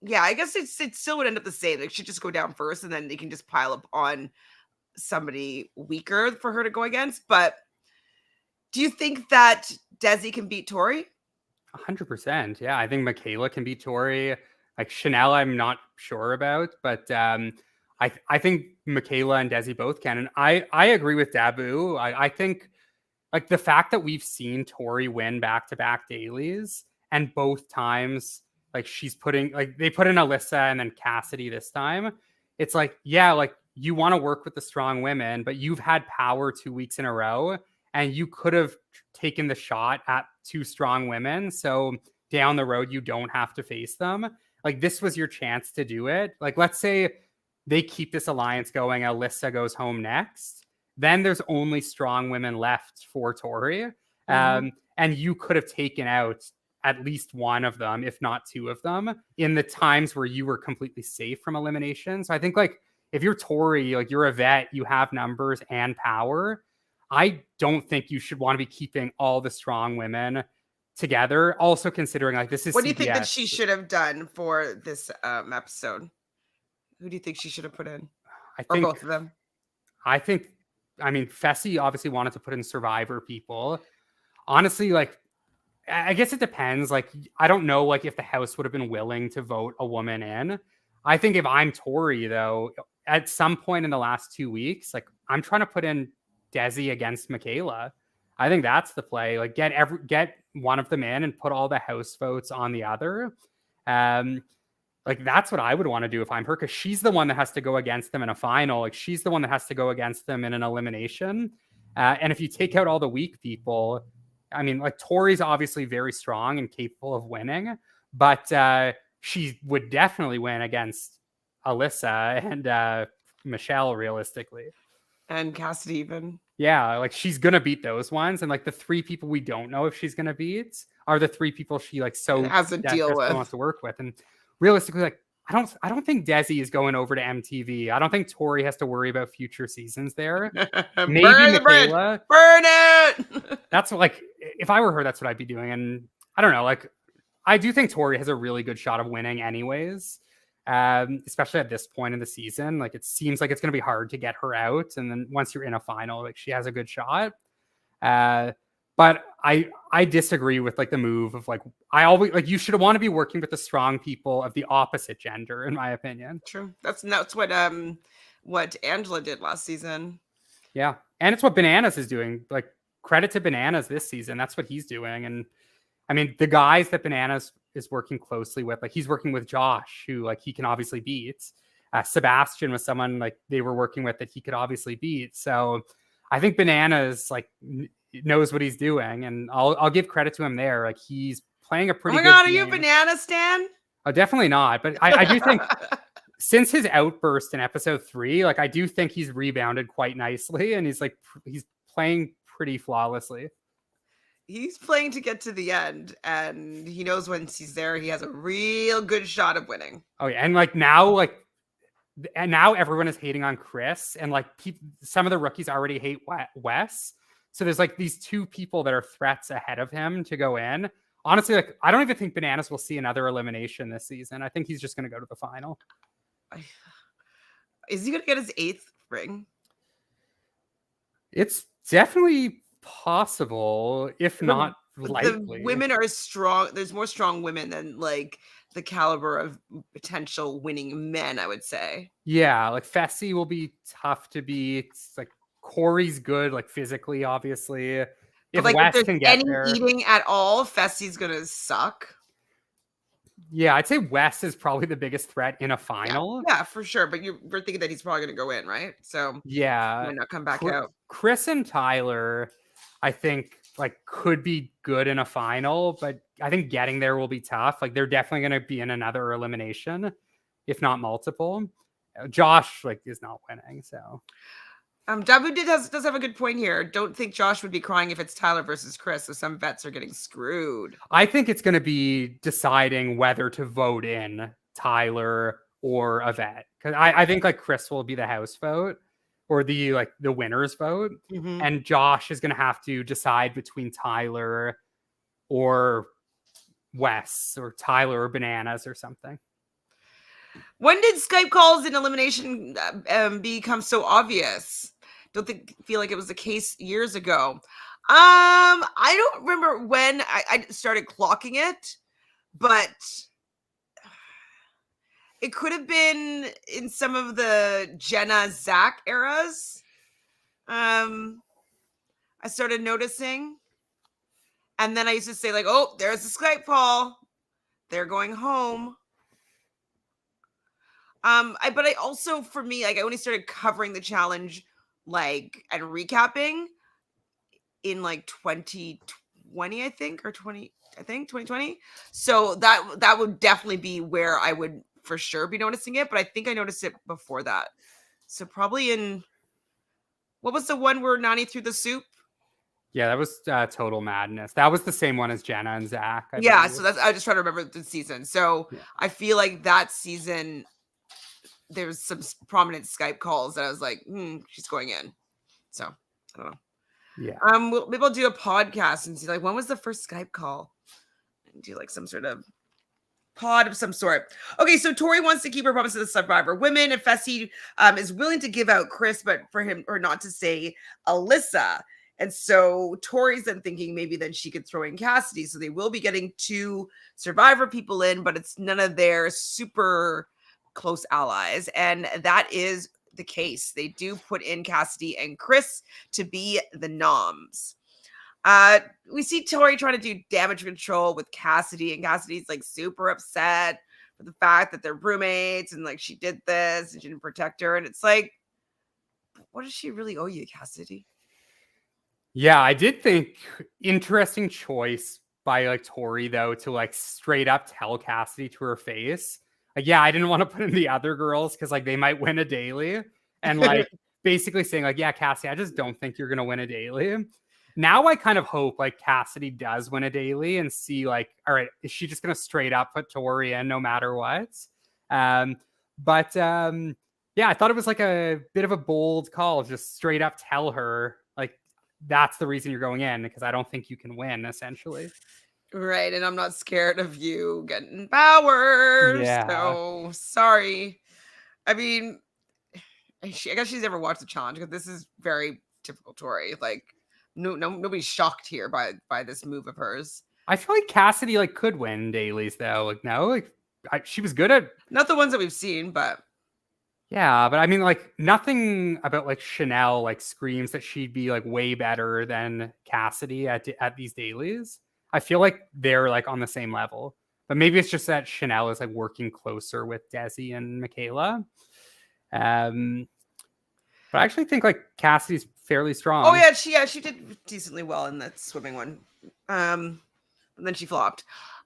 yeah, I guess it still would end up the same. Like, she'd just go down first, and then they can just pile up on somebody weaker for her to go against. But do you think that Desi can beat Tori? 100%. Yeah, I think Michaela can beat Tori. Like Chanel, I'm not sure about, but I think Michaela and Desi both can. And I agree with Dabu. I think like the fact that we've seen Tori win back-to-back dailies, and both times like she's putting like they put in Alyssa and then Cassidy this time. It's like, yeah, like you want to work with the strong women, but you've had power 2 weeks in a row, and you could have taken the shot at two strong women. So down the road, you don't have to face them. Like this was your chance to do it. Like, let's say they keep this alliance going. Alyssa goes home next. Then there's only strong women left for Tori. And you could have taken out at least one of them, if not two of them, in the times where you were completely safe from elimination. So I think like if you're Tori, like you're a vet, you have numbers and power. I don't think you should want to be keeping all the strong women together. Also considering like this is what do you think that she should have done for this episode? Who do you think she should have put in? Or both of them? I mean, Fessy obviously wanted to put in Survivor people. Honestly, like, I guess it depends. Like, I don't know, like, if the house would have been willing to vote a woman in. I think if I'm Tori, though, at some point in the last 2 weeks, like, I'm trying to put in Desi against Michaela. I think that's the play. Like, get one of them in and put all the house votes on the other. Like, that's what I would want to do if I'm her, because she's the one that has to go against them in a final. Like, she's the one that has to go against them in an elimination. And if you take out all the weak people, I mean, like, Tori's obviously very strong and capable of winning, but she would definitely win against Alyssa and Michelle, realistically. And Cassidy even. Yeah, like she's gonna beat those ones, and like the 3 people we don't know if she's gonna beat are the 3 people she like so has to deal desperately with. wants to work with. And realistically, like I don't think Desi is going over to MTV. I don't think Tori has to worry about future seasons there. Maybe Burn the bridge. Michaela. Burn it. That's like if I were her, that's what I'd be doing. And I don't know, like I do think Tori has a really good shot of winning, anyways. Especially at this point in the season, like it seems like it's going to be hard to get her out, and then once you're in a final, like she has a good shot. But I disagree with like the move of like I always like you should want to be working with the strong people of the opposite gender, in my opinion. True. That's what Angela did last season. Yeah, and it's what Bananas is doing. Like credit to Bananas this season. That's what he's doing. And I mean, the guys that Bananas is working closely with, like he's working with Josh, who like he can obviously beat. Sebastian was someone like they were working with that he could obviously beat. So I think Bananas like knows what he's doing, and I'll give credit to him there. Like he's playing a pretty. Oh my good god, game. are you a Banana stan? Oh, definitely not. But I do think since his outburst in episode 3, like I do think he's rebounded quite nicely, and he's playing pretty flawlessly. He's playing to get to the end, and he knows once he's there, he has a real good shot of winning. Oh yeah, and now everyone is hating on Chris, and like some of the rookies already hate Wes. So there's like these 2 people that are threats ahead of him to go in. Honestly, like I don't even think Bananas will see another elimination this season. I think he's just going to go to the final. Is he going to get his 8th ring? It's definitely possible, if not likely. The women are strong. There's more strong women than like the caliber of potential winning men, I would say. Yeah, like Fessy will be tough to beat. Like Corey's good, like physically, obviously. If like Wes if can there's get any there, eating at all, Fessy's gonna suck. Yeah, I'd say Wes is probably the biggest threat in a final. Yeah, for sure. But we're thinking that he's probably gonna go in, right? So yeah, might not come back out. Chris and Tyler, I think like could be good in a final, but I think getting there will be tough. Like they're definitely going to be in another elimination, if not multiple. Josh like is not winning, so. Dabu does have a good point here. Don't think Josh would be crying if it's Tyler versus Chris, so some vets are getting screwed. I think it's going to be deciding whether to vote in Tyler or a vet, because I think like Chris will be the house vote or the winner's vote, and Josh is going to have to decide between Tyler or Wes or Tyler or Bananas or something. When did Skype calls in elimination become so obvious? Feel like it was the case years ago. I don't remember when I started clocking it, but it could have been in some of the Jenna Zach eras. I started noticing, and then I used to say like, "Oh, there's the Skype call. They're going home." But I also, for me, like I only started covering the challenge like and recapping in like 2020, I think, or 2020. So that would definitely be where I would for sure be noticing it, but I think I noticed it before that. So probably in, what was the one where Nani threw the soup? Yeah, that was Total Madness. That was the same one as Jenna and Zach. I believe. So I just try to remember the season. So yeah. I feel like that season there's some prominent Skype calls that I was like, she's going in. So I don't know. Yeah. Maybe I'll do a podcast and see like when was the first Skype call, and do like some sort of pod of some sort. Okay, so Tori wants to keep her promise to the Survivor women, and Fessy is willing to give out Chris, but for him or not to say Alyssa. And so Tori's then thinking maybe then she could throw in Cassidy. So they will be getting 2 Survivor people in, but it's none of their super close allies, and that is the case. They do put in Cassidy and Chris to be the noms. We see Tori trying to do damage control with Cassidy, and Cassidy's like super upset for the fact that they're roommates and like she did this and she didn't protect her, and it's like, what does she really owe you, Cassidy? Yeah, I did think interesting choice by like Tori though to like straight up tell Cassidy to her face. Like, yeah, I didn't want to put in the other girls because like they might win a daily, and like basically saying like, yeah, Cassidy, I just don't think you're gonna win a daily. Now I kind of hope like Cassidy does win a daily and see like, all right, is she just gonna straight up put Tori in no matter what? But yeah, I thought it was like a bit of a bold call, just straight up tell her like that's the reason you're going in because I don't think you can win, essentially. Right, and I'm not scared of you getting power. Yeah. So sorry. I mean, I guess she's never watched the challenge because this is very typical Tori. Like, nobody's shocked here by this move of hers. I feel like Cassidy like could win dailies though. Like no, like she was good at not the ones that we've seen, but yeah, but I mean like nothing about like Chanel like screams that she'd be like way better than Cassidy at these dailies. I feel like they're like on the same level, but maybe it's just that Chanel is like working closer with Desi and Michaela. But I actually think like Cassidy's fairly strong. Oh yeah, she did decently well in that swimming one. And then she flopped.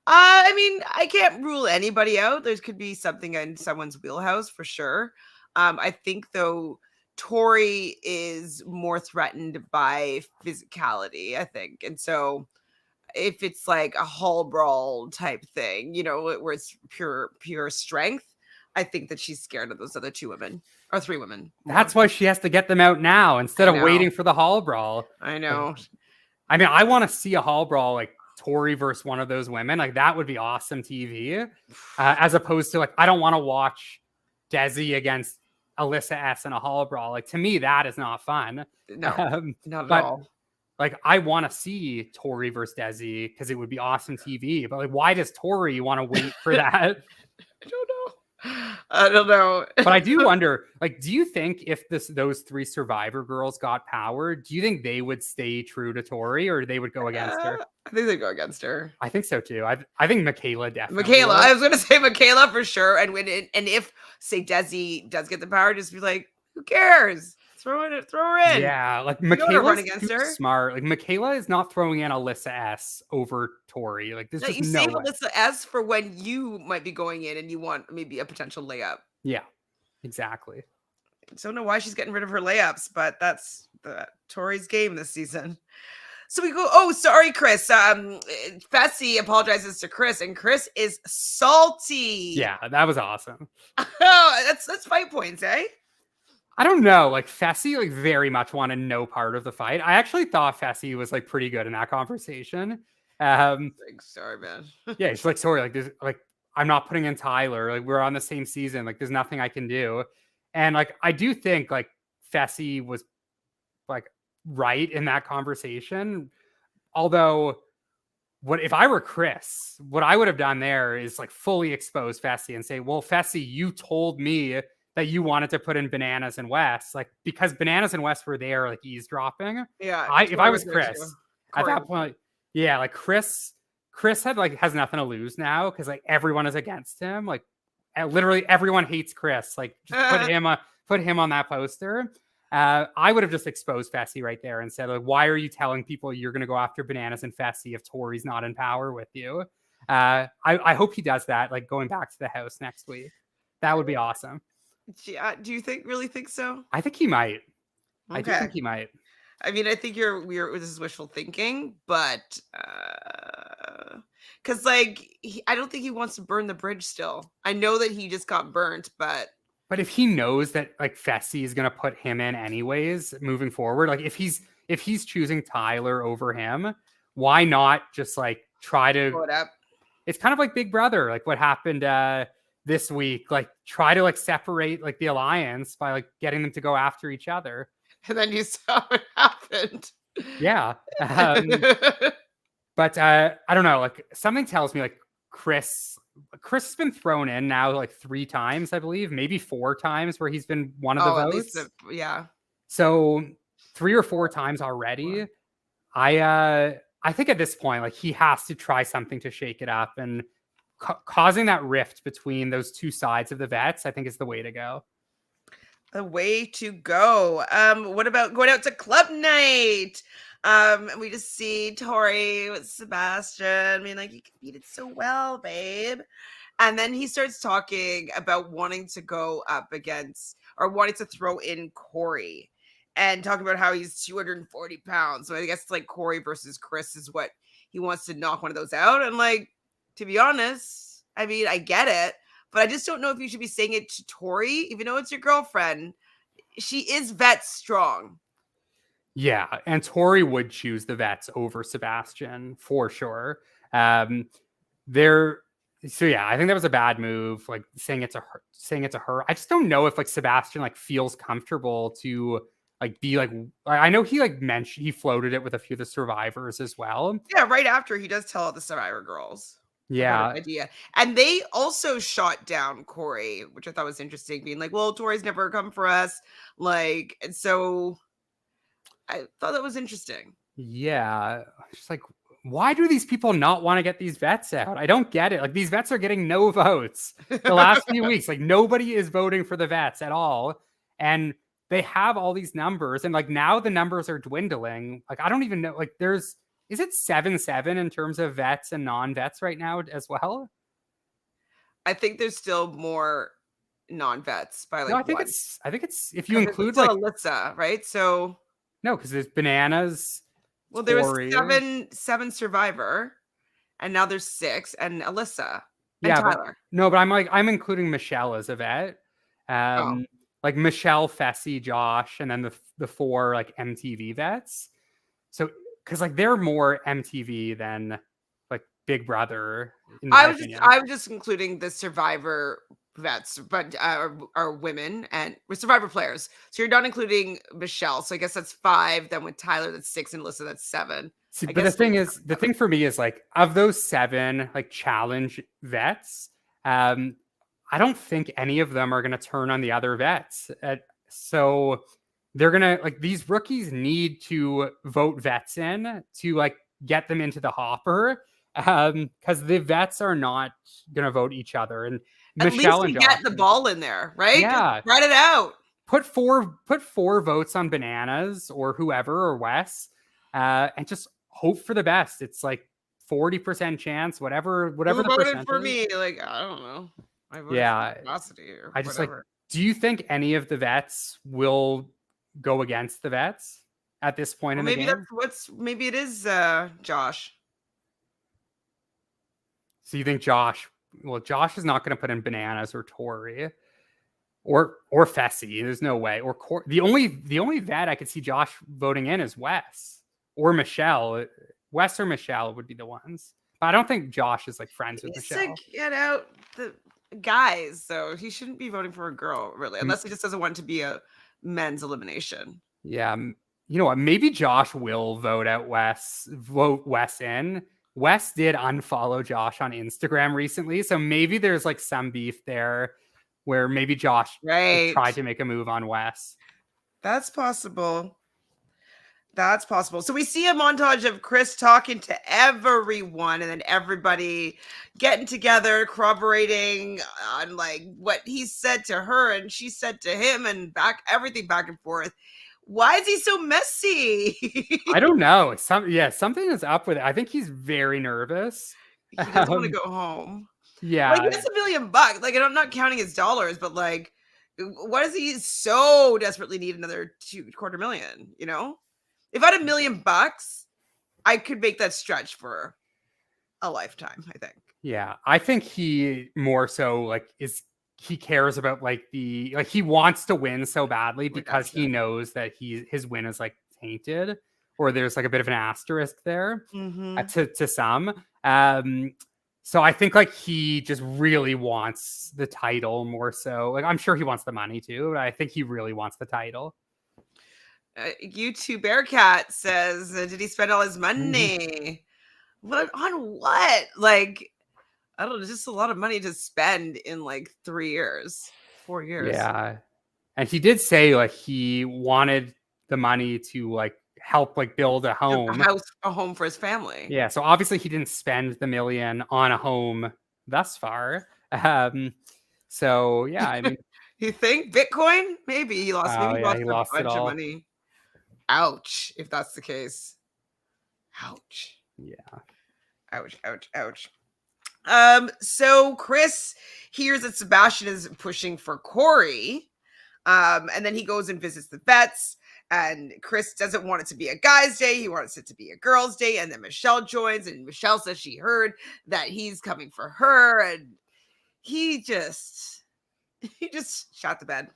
I mean, I can't rule anybody out. There could be something in someone's wheelhouse for sure. I think though Tori is more threatened by physicality, I think. And so if it's like a hall brawl type thing, where it's pure strength, I think that she's scared of those other two women or three women. That's why she has to get them out now instead of waiting for the hall brawl. I know. I mean, I want to see a hall brawl like Tori versus one of those women. Like that would be awesome TV. As opposed to like, I don't want to watch Desi against Alyssa S in a hall brawl. Like to me, that is not fun. No, not at all. Like I want to see Tori versus Desi because it would be awesome TV. But like, why does Tori want to wait for that? I don't know. But I do wonder, like, do you think if those three Survivor girls got power, do you think they would stay true to Tori or they would go against her? I think they'd go against her. I think so too. I think Michaela definitely. Michaela, I was going to say Michaela for sure. And if say Desi does get the power, just be like, who cares? Throw her in. Yeah, like Michaela's smart. Like Michaela is not throwing in Alyssa S over Tori. Like there's just you no save way. Alyssa S for when you might be going in and you want maybe a potential layup. Yeah, exactly. I don't know why she's getting rid of her layups, but that's Tori's game this season. So we go, oh, sorry, Chris. Fessy apologizes to Chris, and Chris is salty. Yeah, that was awesome. Oh, that's fight points, eh? I don't know. Like Fessy, like very much wanted no part of the fight. I actually thought Fessy was like pretty good in that conversation. Sorry, man. Yeah, she's like, sorry, like there's like I'm not putting in Tyler. Like we're on the same season. Like there's nothing I can do. And like I do think like Fessy was like right in that conversation. Although what if I were Chris, what I would have done there is like fully expose Fessy and say, well, Fessy, you told me that you wanted to put in Bananas and Wes, like because Bananas and Wes were there, like eavesdropping. Yeah. If I was Chris at that point, yeah, like Chris has nothing to lose now because like everyone is against him. Like literally everyone hates Chris. Like just put him on that poster. I would have just exposed Fessy right there and said, like, why are you telling people you're going to go after Bananas and Fessy if Tori's not in power with you? I hope he does that. Like going back to the house next week, that would be awesome. Do you really think so? I think he might. Okay. I do think he might. I mean, I think this is wishful thinking, but because like I don't think he wants to burn the bridge still. I know that he just got burnt, but if he knows that like Fessy is gonna put him in anyways moving forward, like if he's choosing Tyler over him, why not just like try to blow it up? It's kind of like Big Brother, like what happened this week, like try to like separate like the alliance by like getting them to go after each other. And then you saw what happened. Yeah. But I don't know, like something tells me like Chris has been thrown in now like 3 times, I believe, maybe 4 times where he's been one of the votes. Yeah. So 3 or 4 times already. I think at this point, like he has to try something to shake it up, and causing that rift between those 2 sides of the vets, I think is the way to go. The way to go. What about going out to club night? We just see Tori with Sebastian. I mean, like, you competed so well, babe. And then he starts talking about wanting to go up against or wanting to throw in Corey. and talking about how he's 240 pounds. So I guess it's like Corey versus Chris is what he wants to knock one of those out. And like, to be honest, I mean, I get it, but I just don't know if you should be saying it to Tori, even though it's your girlfriend. She is vet strong. Yeah, and Tori would choose the vets over Sebastian for sure. There, so yeah, I think that was a bad move. Like saying it to her. I just don't know if like Sebastian like feels comfortable to like be like. I know he like mentioned he floated it with a few of the survivors as well. Yeah, right after he does tell all the Survivor girls. Yeah, Idea. And they also shot down Corey, which I thought was interesting, being like, well, Tori's never come for us. Like, and so I thought that was interesting. yeah. Just like, why do these people not want to get these vets out? I don't get it. Like these vets are getting no votes the last few weeks. Like nobody is voting for the vets at all. And they have all these numbers. And like now the numbers are dwindling. Like I don't even know. Like is it 7-7 in terms of vets and non-vets right now as well? I think there's still more non-vets by like No, I think one. it's if you include like Alyssa, right? So no, because there's bananas. well, there was seven Survivor, and now there's 6, and Alyssa and Tyler. But I'm including Michelle as a vet. Like Michelle, Fessy, Josh, and then the 4 like MTV vets. So because like they're more MTV than like Big Brother. I was just including the Survivor vets, but are women and with Survivor players. So you're not including Michelle. So I guess that's 5. Then with Tyler, that's 6, and Alyssa, that's 7. See, but the thing for me is like of those 7 like challenge vets, I don't think any of them are going to turn on the other vets. So they're going to like these rookies need to vote vets in to like get them into the hopper because the vets are not going to vote each other. And at Michelle least and Josh get the ball in there, right? Yeah, just spread it out. Put four votes on Bananas or whoever or Wes, and just hope for the best. It's like 40% chance, whatever Who the voted for me? Like I don't know. I voted for Velocity or I just whatever. like. Do you think any of the vets will go against the vets at this point in the game? Maybe it is Josh. So you think Josh? Well, Josh is not going to put in Bananas or Tori or Fessy. There's no way. Or the only vet I could see Josh voting in is Wes or Michelle. Wes or Michelle would be the ones. But I don't think Josh is like friends with Michelle. To get out the guys, so he shouldn't be voting for a girl, really, unless he just doesn't want to be a men's elimination. Yeah, you know what? Maybe Josh will vote Wes in. Wes did unfollow Josh on Instagram recently, so maybe there's like some beef there where maybe Josh tried to make a move on Wes. That's possible. That's possible. So we see a montage of Chris talking to everyone and then everybody getting together, corroborating on like what he said to her and she said to him and everything back and forth. Why is he so messy? I don't know. Something is up with it. I think he's very nervous. He doesn't want to go home. Yeah. Like, he has $1 million. Like, I'm not counting his dollars, but like, why does he so desperately need another $250,000? You know? If I had $1 million, I could make that stretch for a lifetime, I think. Yeah. I think he more so like he cares about like he wants to win so badly because he knows that his win is like tainted or there's like a bit of an asterisk there to some. So I think like he just really wants the title more so. Like I'm sure he wants the money too, but I think he really wants the title. YouTube Bearcat says, did he spend all his money? What on what? Like, I don't know, just a lot of money to spend in like 4 years. Yeah. And he did say like he wanted the money to like help like build a home. A home for his family. Yeah. So obviously he didn't spend the $1 million on a home thus far. So yeah, I mean you think Bitcoin? Maybe he lost he lost a bunch it all. of money. Ouch, if that's the case. Ouch. Yeah. Ouch. So Chris hears that Sebastian is pushing for Corey. And then he goes and visits the vets. And Chris doesn't want it to be a guy's day. He wants it to be a girl's day. And then Michelle joins, and Michelle says she heard that he's coming for her. And he just shot the bed.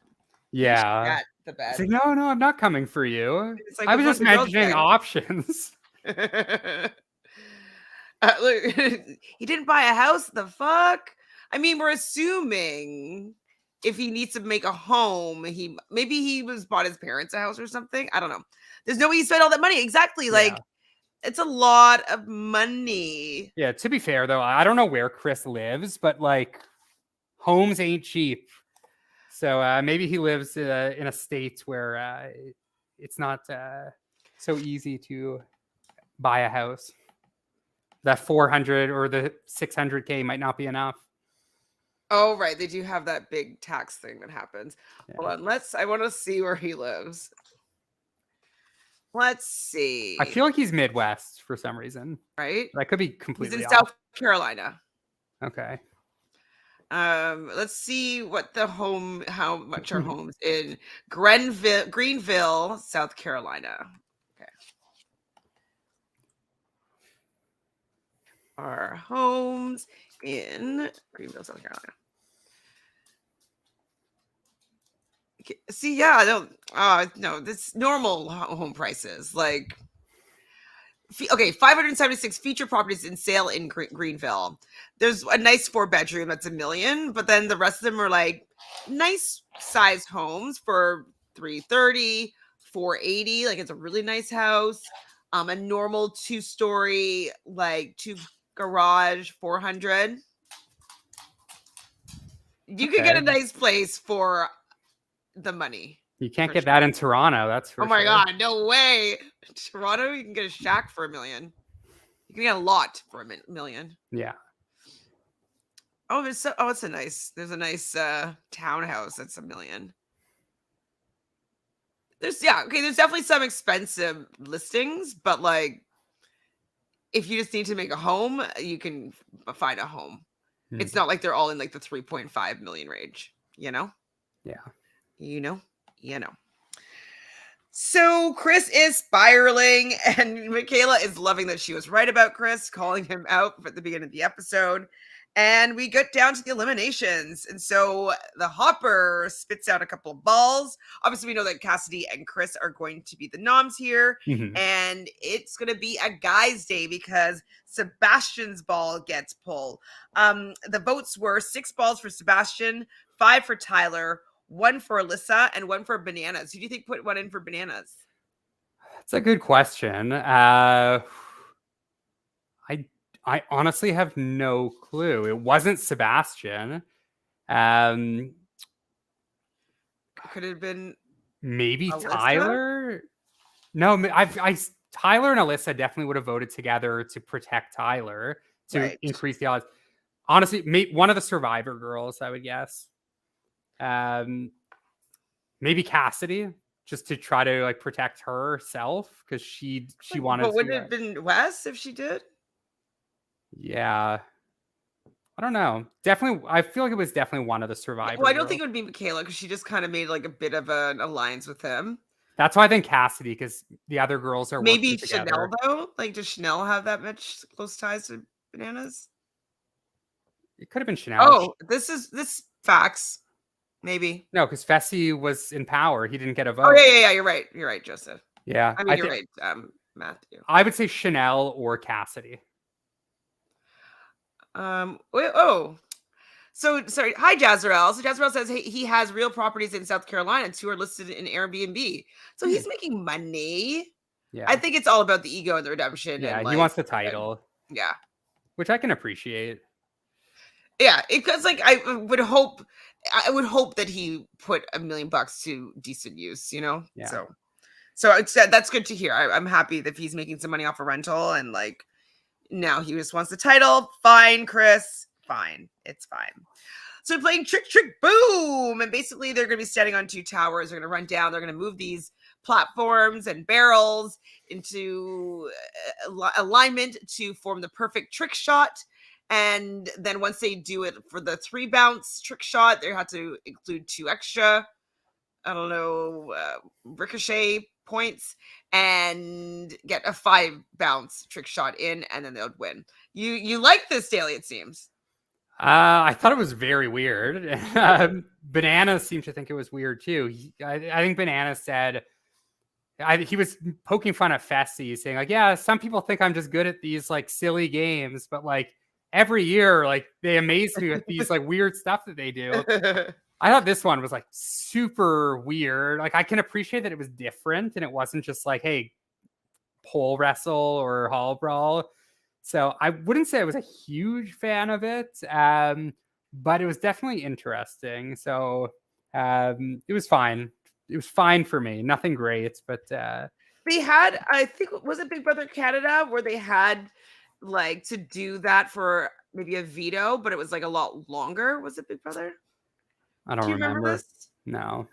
Yeah. Shot the bed. It's like, no, I'm not coming for you. It's like, I was just mentioning options. Look, he didn't buy a house. The fuck? I mean, we're assuming if he needs to make a home, maybe he was bought his parents a house or something. I don't know. There's no way he spent all that money. Exactly. Like, it's a lot of money. Yeah, to be fair though, I don't know where Chris lives, but like homes ain't cheap. So maybe he lives in a state where it's not so easy to buy a house. That 400 or the 600K might not be enough. Oh, right. They do have that big tax thing that happens. Yeah. Hold on. I want to see where he lives. Let's see. I feel like he's Midwest for some reason. Right? That could be completely He's in off. South Carolina. Okay. Let's see how much are homes in Greenville, South Carolina. Okay. Our homes in Greenville, South Carolina. See, yeah, no, this normal home prices. Like, okay, 576 feature properties in sale in Greenville. There's a nice 4-bedroom that's $1 million, but then the rest of them are like nice size homes for $330, $480. Like, it's a really nice house. A normal 2-story, like 2 garage, $400. You could get a nice place for the money. You can't get that in Toronto. That's for sure. My God, no way. Toronto, you can get a shack for $1 million. You can get a lot for $1 million. Yeah. Oh, there's a nice townhouse that's $1 million. There's definitely some expensive listings, but like, if you just need to make a home, you can find a home. Mm-hmm. It's not like they're all in like the 3.5 million range, you know? Yeah. You know. So Chris is spiraling, and Michaela is loving that she was right about Chris, calling him out at the beginning of the episode. And we get down to the eliminations. And so the Hopper spits out a couple of balls. Obviously, we know that Cassidy and Chris are going to be the noms here. Mm-hmm. And it's going to be a guy's day because Sebastian's ball gets pulled. The votes were 6 balls for Sebastian, 5 for Tyler, 1 for Alyssa, and 1 for Bananas. Who do you think put 1 in for Bananas? That's a good question. I honestly have no clue. It wasn't Sebastian. Could have been maybe Alyssa? Tyler. No, Tyler and Alyssa definitely would have voted together to protect Tyler to increase the odds. Honestly, one of the Survivor girls, I would guess. Maybe Cassidy, just to try to like protect herself because she wanted. But would it have been Wes if she did? Yeah, I don't know. Definitely, I feel like it was definitely one of the Survivor. Well, I don't think it would be Michaela because she just kind of made like a bit of an alliance with him. That's why I think Cassidy, because the other girls are maybe Chanel though. Like, does Chanel have that much close ties to Bananas? It could have been Chanel. Oh, this facts. Maybe. No, because Fessy was in power. He didn't get a vote. Oh, yeah. You're right, Joseph. Yeah. I mean, you're right, Matthew. I would say Chanel or Cassidy. So, sorry. Hi, Jazarel. So Jazarel says he has real properties in South Carolina. 2 are listed in Airbnb. So he's making money. Yeah. I think it's all about the ego and the redemption. Yeah, and he wants the title. Yeah. Which I can appreciate. Yeah, because like I would hope that he put $1 million to decent use, you know? Yeah. So that's good to hear. I'm happy that he's making some money off a rental, and like now he just wants the title. Fine, Chris. Fine. It's fine. So we're playing Trick, Boom. And basically they're going to be standing on 2 towers. They're going to run down. They're going to move these platforms and barrels into alignment to form the perfect trick shot. And then once they do it for the 3 bounce trick shot, they have to include 2 extra I don't know, ricochet points and get a 5 bounce trick shot in, and then they would win. You like this, Daily, it seems. I thought it was very weird. Banana seemed to think it was weird too. I think Banana said he was poking fun at Fessy, saying like, "Yeah, some people think I'm just good at these like silly games, but like every year, like they amaze me with these like weird stuff that they do." I thought this one was like super weird. Like I can appreciate that it was different and it wasn't just like, hey, pole wrestle or hall brawl. So I wouldn't say I was a huge fan of it, but it was definitely interesting. So it was fine. It was fine for me. Nothing great, but they had, I think, was it Big Brother Canada where they had like to do that for maybe a veto, but it was like a lot longer. Was it Big Brother? I don't remember this? No.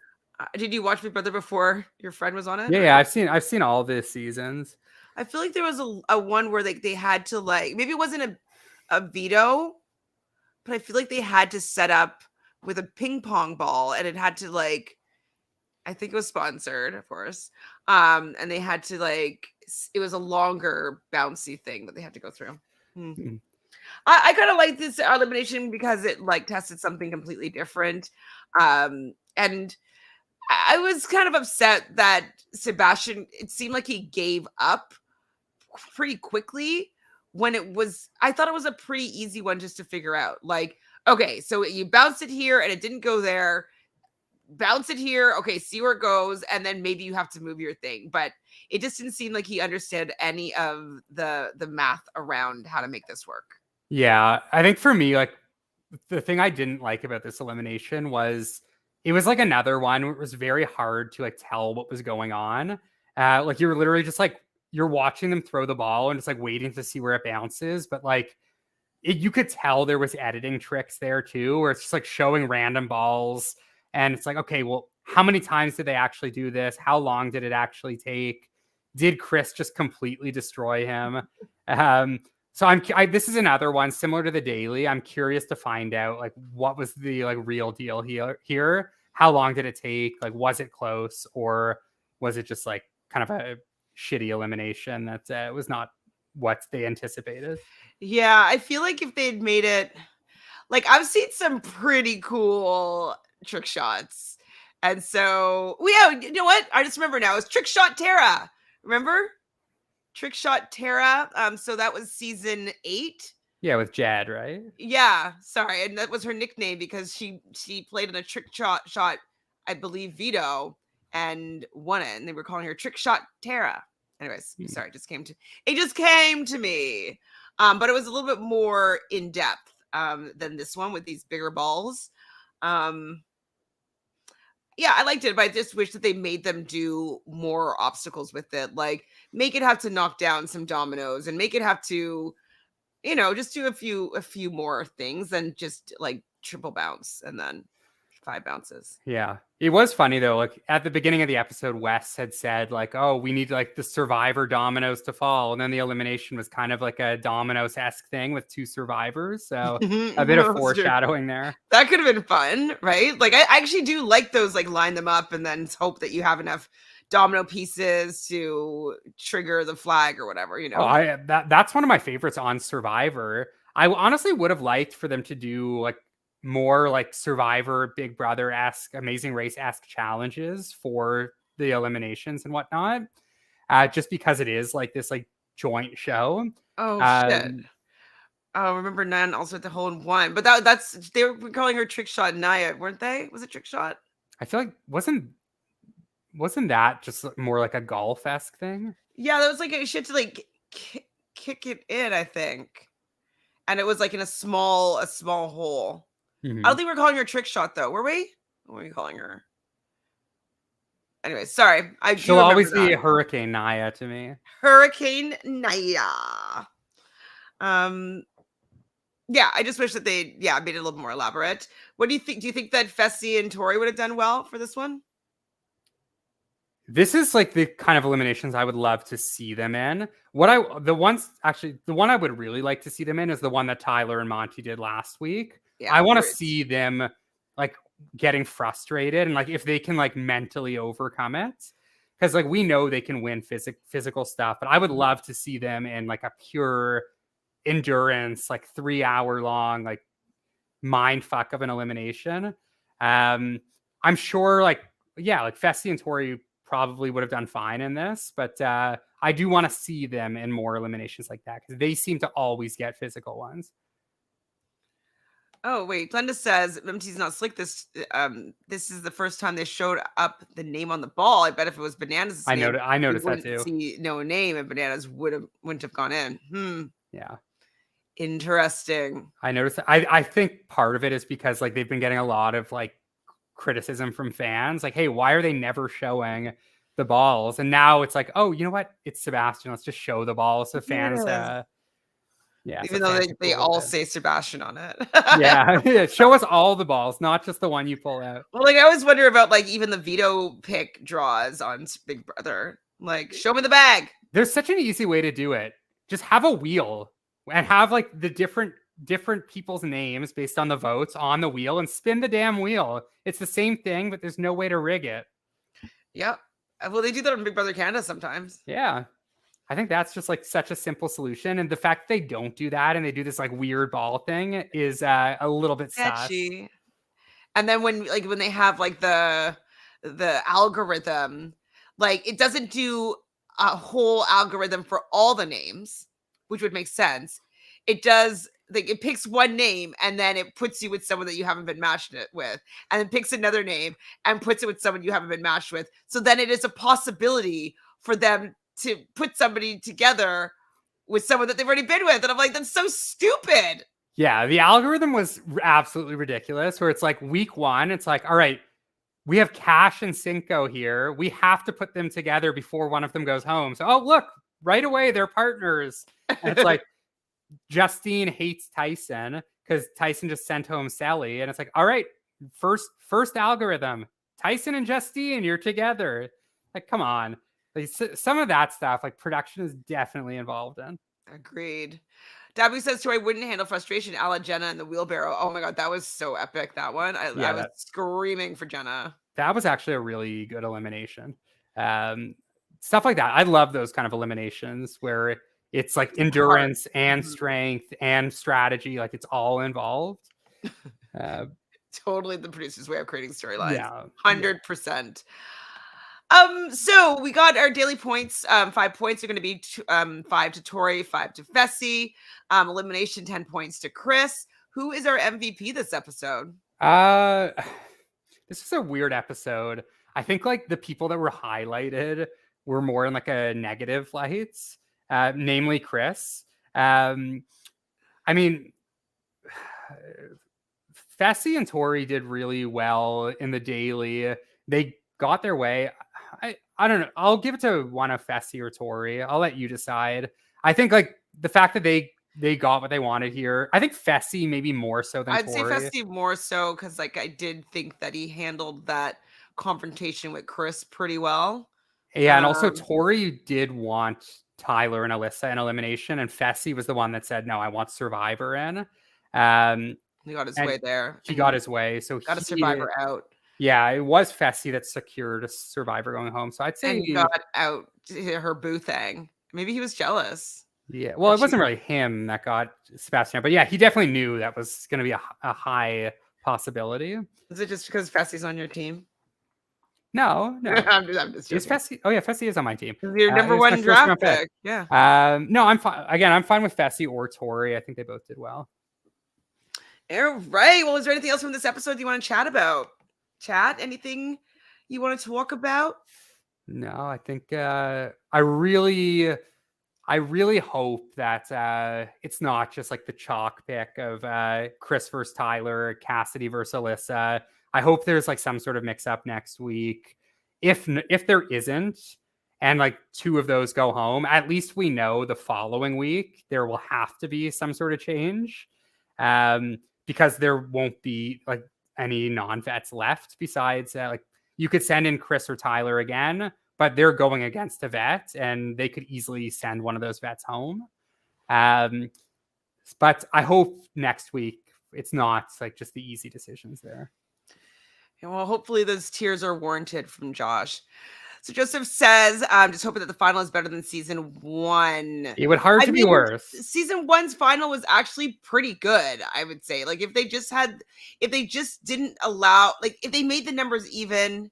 Did you watch Big Brother before your friend was on it? Yeah, I've seen all the seasons. I feel like there was a one where they had to like, maybe it wasn't a veto, but I feel like they had to set up with a ping pong ball, and it had to like, I think it was sponsored, of course. And they had to like, it was a longer bouncy thing that they had to go through. I kind of like this elimination because it like tested something completely different. And I was kind of upset that Sebastian, it seemed like he gave up pretty quickly when I thought it was a pretty easy one just to figure out. Like, okay, so you bounce it here and it didn't go there. Bounce it here. Okay, see where it goes. And then maybe you have to move your thing. But it just didn't seem like he understood any of the math around how to make this work. Yeah, I think for me, like the thing I didn't like about this elimination was it was like another one where it was very hard to like tell what was going on. Like you were literally just like you're watching them throw the ball and just like waiting to see where it bounces, but like you could tell there was editing tricks there too, where it's just like showing random balls, and it's like, okay, well, how many times did they actually do this? How long did it actually take? Did Chris just completely destroy him? So this is another one similar to the daily. I'm curious to find out like what was the like real deal here. How long did it take? Like, was it close, or was it just like kind of a shitty elimination that was not what they anticipated? Yeah, I feel like if they'd made it, like I've seen some pretty cool trick shots. And so, well, yeah, you know what? I just remember now. It's Trick Shot Tara. Remember? Trick Shot Tara. So that was season 8. Yeah, with Jad, right? Yeah, sorry. And that was her nickname because she played in a trick shot, I believe, veto, and won it. And they were calling her Trick Shot Tara. Anyways, sorry, it just came to me. But it was a little bit more in depth than this one with these bigger balls. Yeah, I liked it, but I just wish that they made them do more obstacles with it. Like make it have to knock down some dominoes and make it have to, just do a few more things than just like triple bounce and then 5 bounces. Yeah. It was funny though. Like at the beginning of the episode, Wes had said like, oh, we need like the survivor dominoes to fall. And then the elimination was kind of like a dominoes-esque thing with 2 survivors. So a bit of foreshadowing there. That could have been fun, right? Like I actually do like those, like line them up and then hope that you have enough domino pieces to trigger the flag or whatever, Oh, that's one of my favorites on Survivor. I honestly would have liked for them to do like more like Survivor, Big Brother-esque, Amazing Race-esque challenges for the eliminations and whatnot. Just because it is like this like joint show. Oh shit. Oh, remember Nan also at the hole in one, but that's they were calling her Trick Shot Naya, weren't they? Was it Trick Shot? I feel like wasn't that just more like a golf-esque thing? Yeah, that was like she had to like kick it in, I think, and it was like in a small hole. I don't think we're calling her Trick Shot though, were we? What were we calling her? Anyway, sorry. She'll always be Hurricane Naya to me. Hurricane Naya. Yeah, I just wish that they made it a little more elaborate. What do you think? Do you think that Fessy and Tori would have done well for this one? This is like the kind of eliminations I would love to see them in. The one I would really like to see them in is the one that Tyler and Monty did last week. Yeah, I want to see them like getting frustrated, and like if they can like mentally overcome it, because like we know they can win physical stuff, but I would love to see them in like a pure endurance, like 3 hour long, like mind fuck of an elimination. I'm sure like Fessy and Tori probably would have done fine in this, but I do want to see them in more eliminations like that because they seem to always get physical ones. Oh wait, Glenda says MT's not slick. This is the first time they showed up the name on the ball. I bet if it was Bananas' name, I noticed that too. See no name, and Bananas wouldn't have gone in. Yeah. Interesting. I noticed that. I think part of it is because like they've been getting a lot of like criticism from fans, like, hey, why are they never showing the balls? And now it's like, oh, you know what? It's Sebastian. Let's just show the balls. So fans, even though they all say Sebastian on it. yeah, show us all the balls, not just the one you pull out. Well, like I always wonder about like even the veto pick draws on Big Brother. Like, show me the bag. There's such an easy way to do it. Just have a wheel and have like the different people's names based on the votes on the wheel and spin the damn wheel. It's the same thing, but there's no way to rig it. Yep. Well, they do that on Big Brother Canada sometimes. Yeah. I think that's just like such a simple solution. And the fact they don't do that and they do this like weird ball thing is a little bit sketchy. Sus. And then when they have like the algorithm, like it doesn't do a whole algorithm for all the names, which would make sense. It does, like it picks one name and then it puts you with someone that you haven't been matched it with, and then picks another name and puts it with someone you haven't been matched with. So then it is a possibility for them to put somebody together with someone that they've already been with. And I'm like, that's so stupid. Yeah, the algorithm was absolutely ridiculous, where it's like week one, it's like, all right, we have Cash and Cinco here. We have to put them together before one of them goes home. So, oh, look, right away, they're partners. And it's like, Justine hates Tyson because Tyson just sent home Sally. And it's like, all right, first algorithm, Tyson and Justine, you're together. Like, come on. Like, some of that stuff, like production is definitely involved in. Agreed. W says, Tori wouldn't handle frustration a la Jenna and the wheelbarrow. Oh my God, that was so epic, that one. I was screaming for Jenna. That was actually a really good elimination. Stuff like that. I love those kind of eliminations where it's like endurance and strength and strategy. Like it's all involved. Totally the producer's way of creating storylines. Yeah. 100%. So we got our daily points. 5 points are going to be 5 to Tori, 5 to Fessy. Elimination, 10 points to Chris. Who is our MVP this episode? This is a weird episode. I think like the people that were highlighted were more in like a negative lights, namely Chris. I mean, Fessy and Tori did really well in the daily. They got their way. I don't know. I'll give it to one of Fessy or Tori. I'll let you decide. I think like the fact that they got what they wanted here. I think Fessy maybe more so than Tori. I'd say Fessy more so because like I did think that he handled that confrontation with Chris pretty well. Yeah, and also Tori did want Tyler and Alyssa in elimination, and Fessy was the one that said, no, I want Survivor in. He got his way there. He got his way. So got a Survivor out. Yeah, it was Fessy that secured a Survivor going home. So I'd say he got out her boo thing. Maybe he was jealous. Yeah, well, it wasn't really him that got Sebastian, but yeah, he definitely knew that was going to be a high possibility. Is it just because Fessy's on your team? No. I'm just is Fessy? Oh yeah, Fessy is on my team. Your number one draft pick. Yeah. No, I'm fine. Again, I'm fine with Fessy or Tori. I think they both did well. All right. Well, is there anything else from this episode you want to chat about? Anything you wanted to talk about? No, I think I really hope that it's not just like the chalk pick of Chris versus Tyler, Cassidy versus Alyssa. I hope there's like some sort of mix up next week. If there isn't, and like 2 of those go home, at least we know the following week there will have to be some sort of change, because there won't be like any non-vets left besides like you could send in Chris or Tyler again, but they're going against a vet and they could easily send one of those vets home. But I hope next week it's not like just the easy decisions there. Well, hopefully those tears are warranted from Josh. So Joseph says, just hoping that the final is better than season 1. It would hard I to be mean, worse. season 1's final was actually pretty good, I would say. Like, if they just didn't allow, like, if they made the numbers even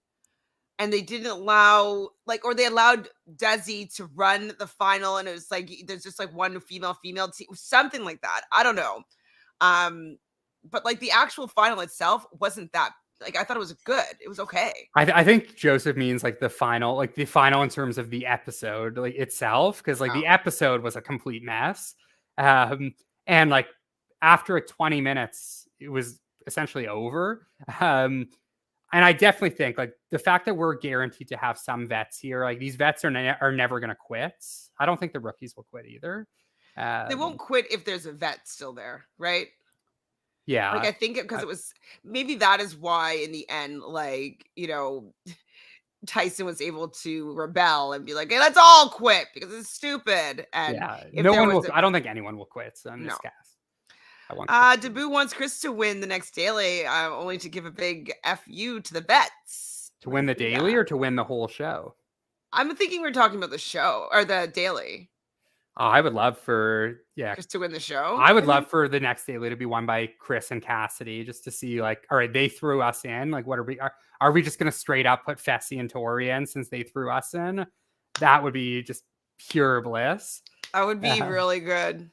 and they didn't allow, like, or they allowed Desi to run the final and it was like, there's just like one female team, something like that. I don't know. But like the actual final itself wasn't that, like, I thought it was good. It was okay. I think Joseph means like the final in terms of the episode like itself, because like the episode was a complete mess, and like after 20 minutes it was essentially over. And I definitely think like the fact that we're guaranteed to have some vets here, like these vets are never going to quit. I don't think the rookies will quit either. They won't quit if there's a vet still there, right? Yeah. Like, I think because it was, maybe that is why in the end, like, Tyson was able to rebel and be like, hey, let's all quit because it's stupid. And yeah, if no one will. I don't think anyone will quit on this cast. Debu wants Chris to win the next daily, only to give a big FU to the vets. To win the daily or to win the whole show? I'm thinking we're talking about the show or the daily. Oh, I would love for Chris to win the show. I would love for the next daily to be won by Chris and Cassidy, just to see like, all right, they threw us in. Like, what are we just gonna straight up put Fessy and Tori in since they threw us in? That would be just pure bliss. That would be really good.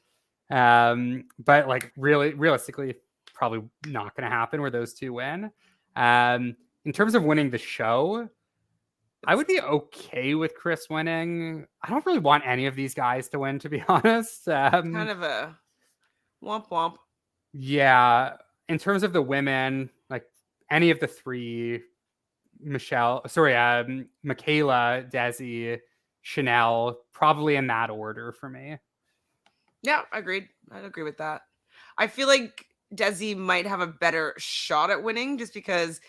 But like realistically, probably not gonna happen where those two win. In terms of winning the show, I would be okay with Chris winning. I don't really want any of these guys to win, to be honest. Kind of a womp womp. Yeah. In terms of the women, like any of the three, Michaela, Desi, Chanel, probably in that order for me. Yeah, agreed. I'd agree with that. I feel like Desi might have a better shot at winning just because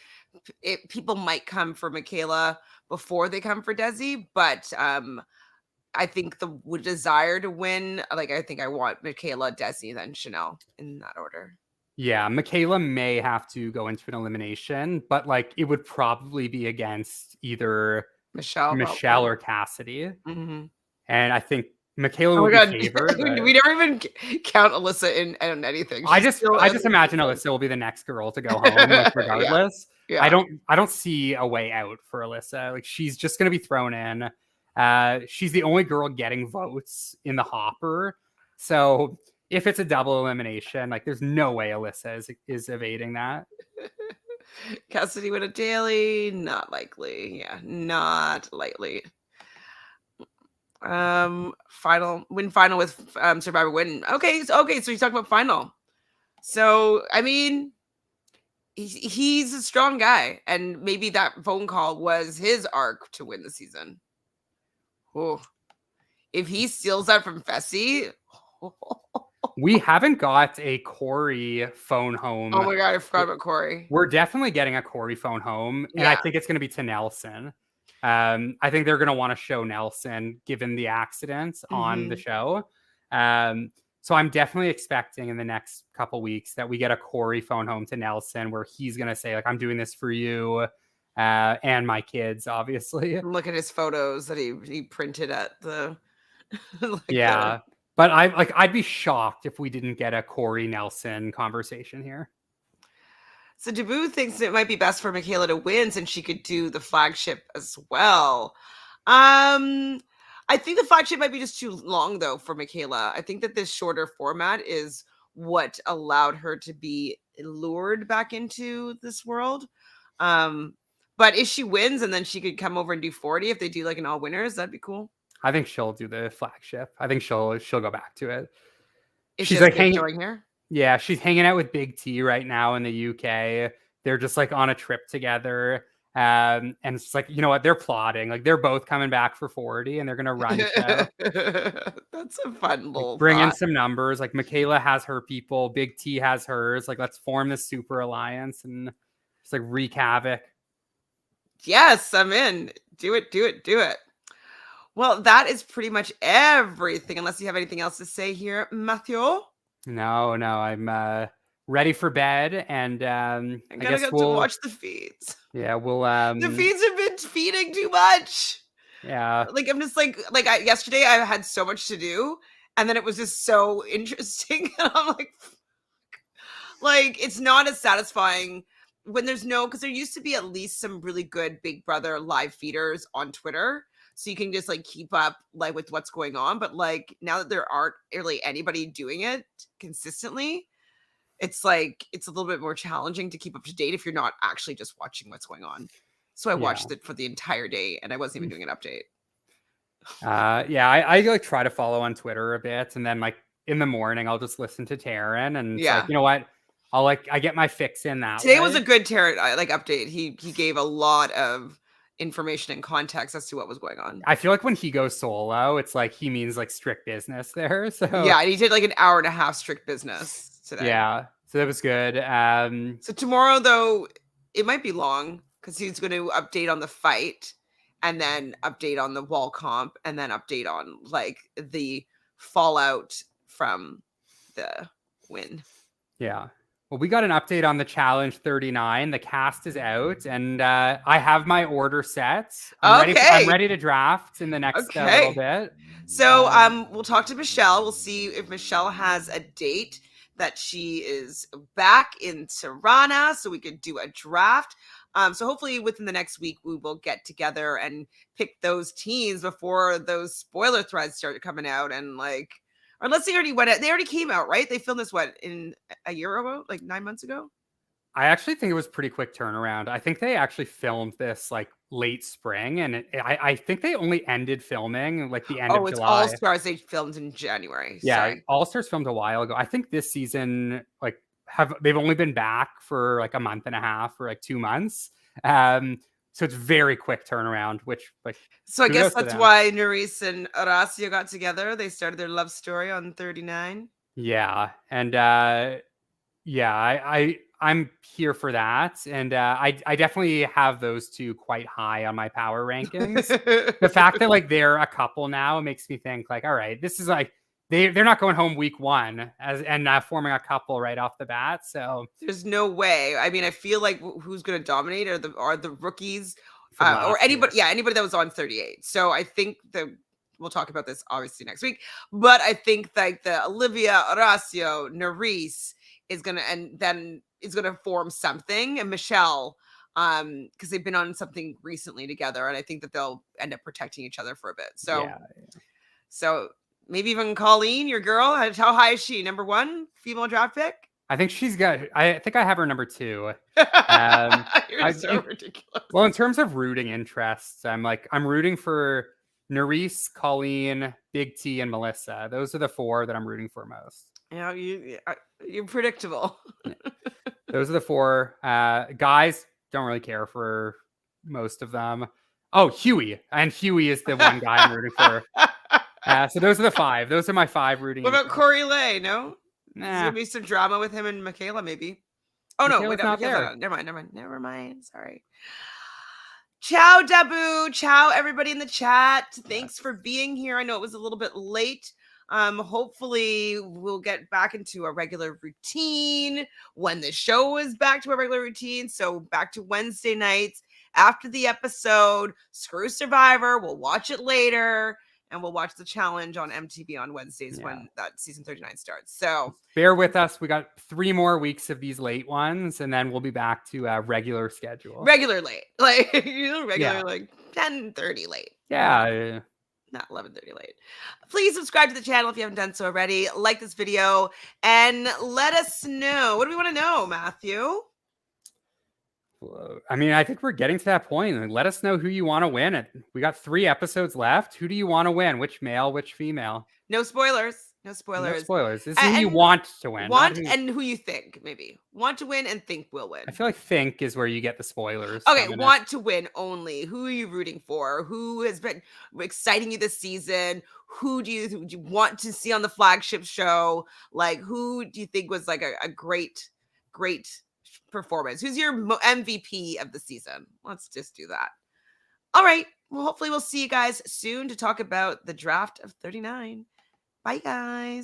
people might come for Michaela before they come for Desi, but I think the desire to win, like, I think I want Michaela, Desi, then Chanel in that order. Yeah, Michaela may have to go into an elimination, but like it would probably be against either Michelle or Cassidy. Mm-hmm. And I think Michaela would be favored. We never even count Alyssa in anything. I just imagine Alyssa will be the next girl to go home, like, regardless. Yeah. I don't see a way out for Alyssa. Like, she's just gonna be thrown in. She's the only girl getting votes in the hopper. So if it's a double elimination, like there's no way Alyssa is evading that. Cassidy win a daily, not likely. Yeah, not likely. Final with Survivor win. Okay, so you're talking about final. So I mean, he's a strong guy, and maybe that phone call was his arc to win the season. Oh, if he steals that from Fessy. We haven't got a Corey phone home. Oh my god, I forgot about Corey. We're definitely getting a Corey phone home, and I think it's going to be to Nelson. I think they're going to want to show Nelson given the accidents on the show. So I'm definitely expecting in the next couple weeks that we get a Corey phone home to Nelson where he's going to say, like, I'm doing this for you and my kids, obviously. Look at his photos that he printed at the... But I'd be shocked if we didn't get a Corey Nelson conversation here. So Debu thinks it might be best for Michaela to win since she could do the flagship as well. I think the flagship might be just too long though for Michaela. I think that this shorter format is what allowed her to be lured back into this world. But if she wins and then she could come over and do 40, if they do like an all winners, that'd be cool. I think she'll do the flagship. I think she'll go back to it. She's like hanging here. Yeah, she's hanging out with Big T right now in the UK. They're just like on a trip together. And it's like, you know what? They're plotting. Like they're both coming back for 40 and they're going to run show. That's a fun little bring in some numbers. Like Michaela has her people. Big T has hers. Like let's form this super alliance and just like wreak havoc. Yes, I'm in. Do it. Well, that is pretty much everything, unless you have anything else to say here, Matthew. No, I'm ready for bed, and I I gotta guess go to we'll watch the feeds. yeah we'll The feeds have been feeding too much. yeah Like I'm just yesterday I had so much to do, and then it was just so interesting, and I'm like it's not as satisfying when there's no, because there used to be at least some really good Big Brother live feeders on Twitter, so you can just like keep up like with what's going on. But like now that there aren't really anybody doing it consistently, it's like it's a little bit more challenging to keep up to date if you're not actually just watching what's going on. So I yeah. watched it for the entire day, and I wasn't even doing an update. Yeah, I like try to follow on Twitter a bit, and then like in the morning I'll just listen to Taryn, and it's like, Yeah. you know what, I get my fix in that Today was way. a good update. He gave a lot of information and context as to what was going on. I feel like when he goes solo, it's like he means like strict business there. So Yeah, and he did like an hour and a half strict business today. yeah, so that was good. So tomorrow though, it might be long because he's going to update on the fight, and then update on the wall comp, and then update on like the fallout from the win. Yeah. Well, we got an update on the challenge 39. The cast is out, and I have my order set. I'm ready to draft in the next little bit. So we'll talk to Michelle. We'll see if Michelle has a date that she is back in Tirana, so we could do a draft. So hopefully within the next week we will get together and pick those teams before those spoiler threads start coming out, and like, unless they already went out. They already came out, right? They filmed this in a year ago, like 9 months ago. I actually think it was pretty quick turnaround. I think they actually filmed this like late spring, and I think they only ended filming like the end of July. All Stars they filmed in January. Yeah, Sorry. All Stars filmed a while ago. I think this season like they've only been back for like a month and a half or like 2 months. So it's very quick turnaround, which like. So I guess that's why Nerys and Horacio got together. They started their love story on 39. Yeah, and yeah, I'm here for that, and I definitely have those two quite high on my power rankings. The fact that like they're a couple now makes me think like, all right, this is like they're not going home week one and forming a couple right off the bat. So there's no way. I mean, I feel like who's going to dominate are the rookies or anybody. Yeah, anybody that was on 38. So I think we'll talk about this obviously next week, but I think like the Olivia, Horacio, Nerys is gonna, and then is gonna form something, and Michelle, because they've been on something recently together, and I think that they'll end up protecting each other for a bit. So yeah. So maybe even Colleen, your girl, how high is she? Number 1 female draft pick? I think she's got. I think I have her number 2. You're so ridiculous. Well, in terms of rooting interests, I'm rooting for Nerys, Colleen, Big T, and Melissa. Those are the 4 that I'm rooting for most. Yeah, you're predictable. Those are the 4. Guys, don't really care for most of them. Oh, Huey. And Huey is the one guy I'm rooting for. So those are the 5. Those are my 5 rooting. What about Corey Lay? No? Nah. There's going to be some drama with him and Michaela, maybe. Oh, no. Wait, not there. Never mind. Sorry. Ciao, Dabu. Ciao, everybody in the chat. Thanks for being here. I know it was a little bit late. Hopefully we'll get back into a regular routine when the show is back to a regular routine. So back to Wednesday nights after the episode. Screw Survivor. We'll watch it later, and we'll watch the challenge on MTV on Wednesdays when that season 39 starts. So bear with us. We got 3 more weeks of these late ones, and then we'll be back to a regular schedule. Regular late, like like 10:30 late. Yeah. Not 11:30 late. Please subscribe to the channel if you haven't done so already. Like this video and let us know. What do we want to know, Matthew? I mean, I think we're getting to that point. Let us know who you want to win. We got 3 episodes left. Who do you want to win? Which male, which female? No spoilers. No spoilers. This is who you want to win. And who you think, maybe. Want to win and think will win. I feel like think is where you get the spoilers. Okay, want to win only. Who are you rooting for? Who has been exciting you this season? Who do you want to see on the flagship show? Like, who do you think was like a great performance? Who's your MVP of the season? Let's just do that. All right. Well, hopefully we'll see you guys soon to talk about the draft of 39. Bye, guys.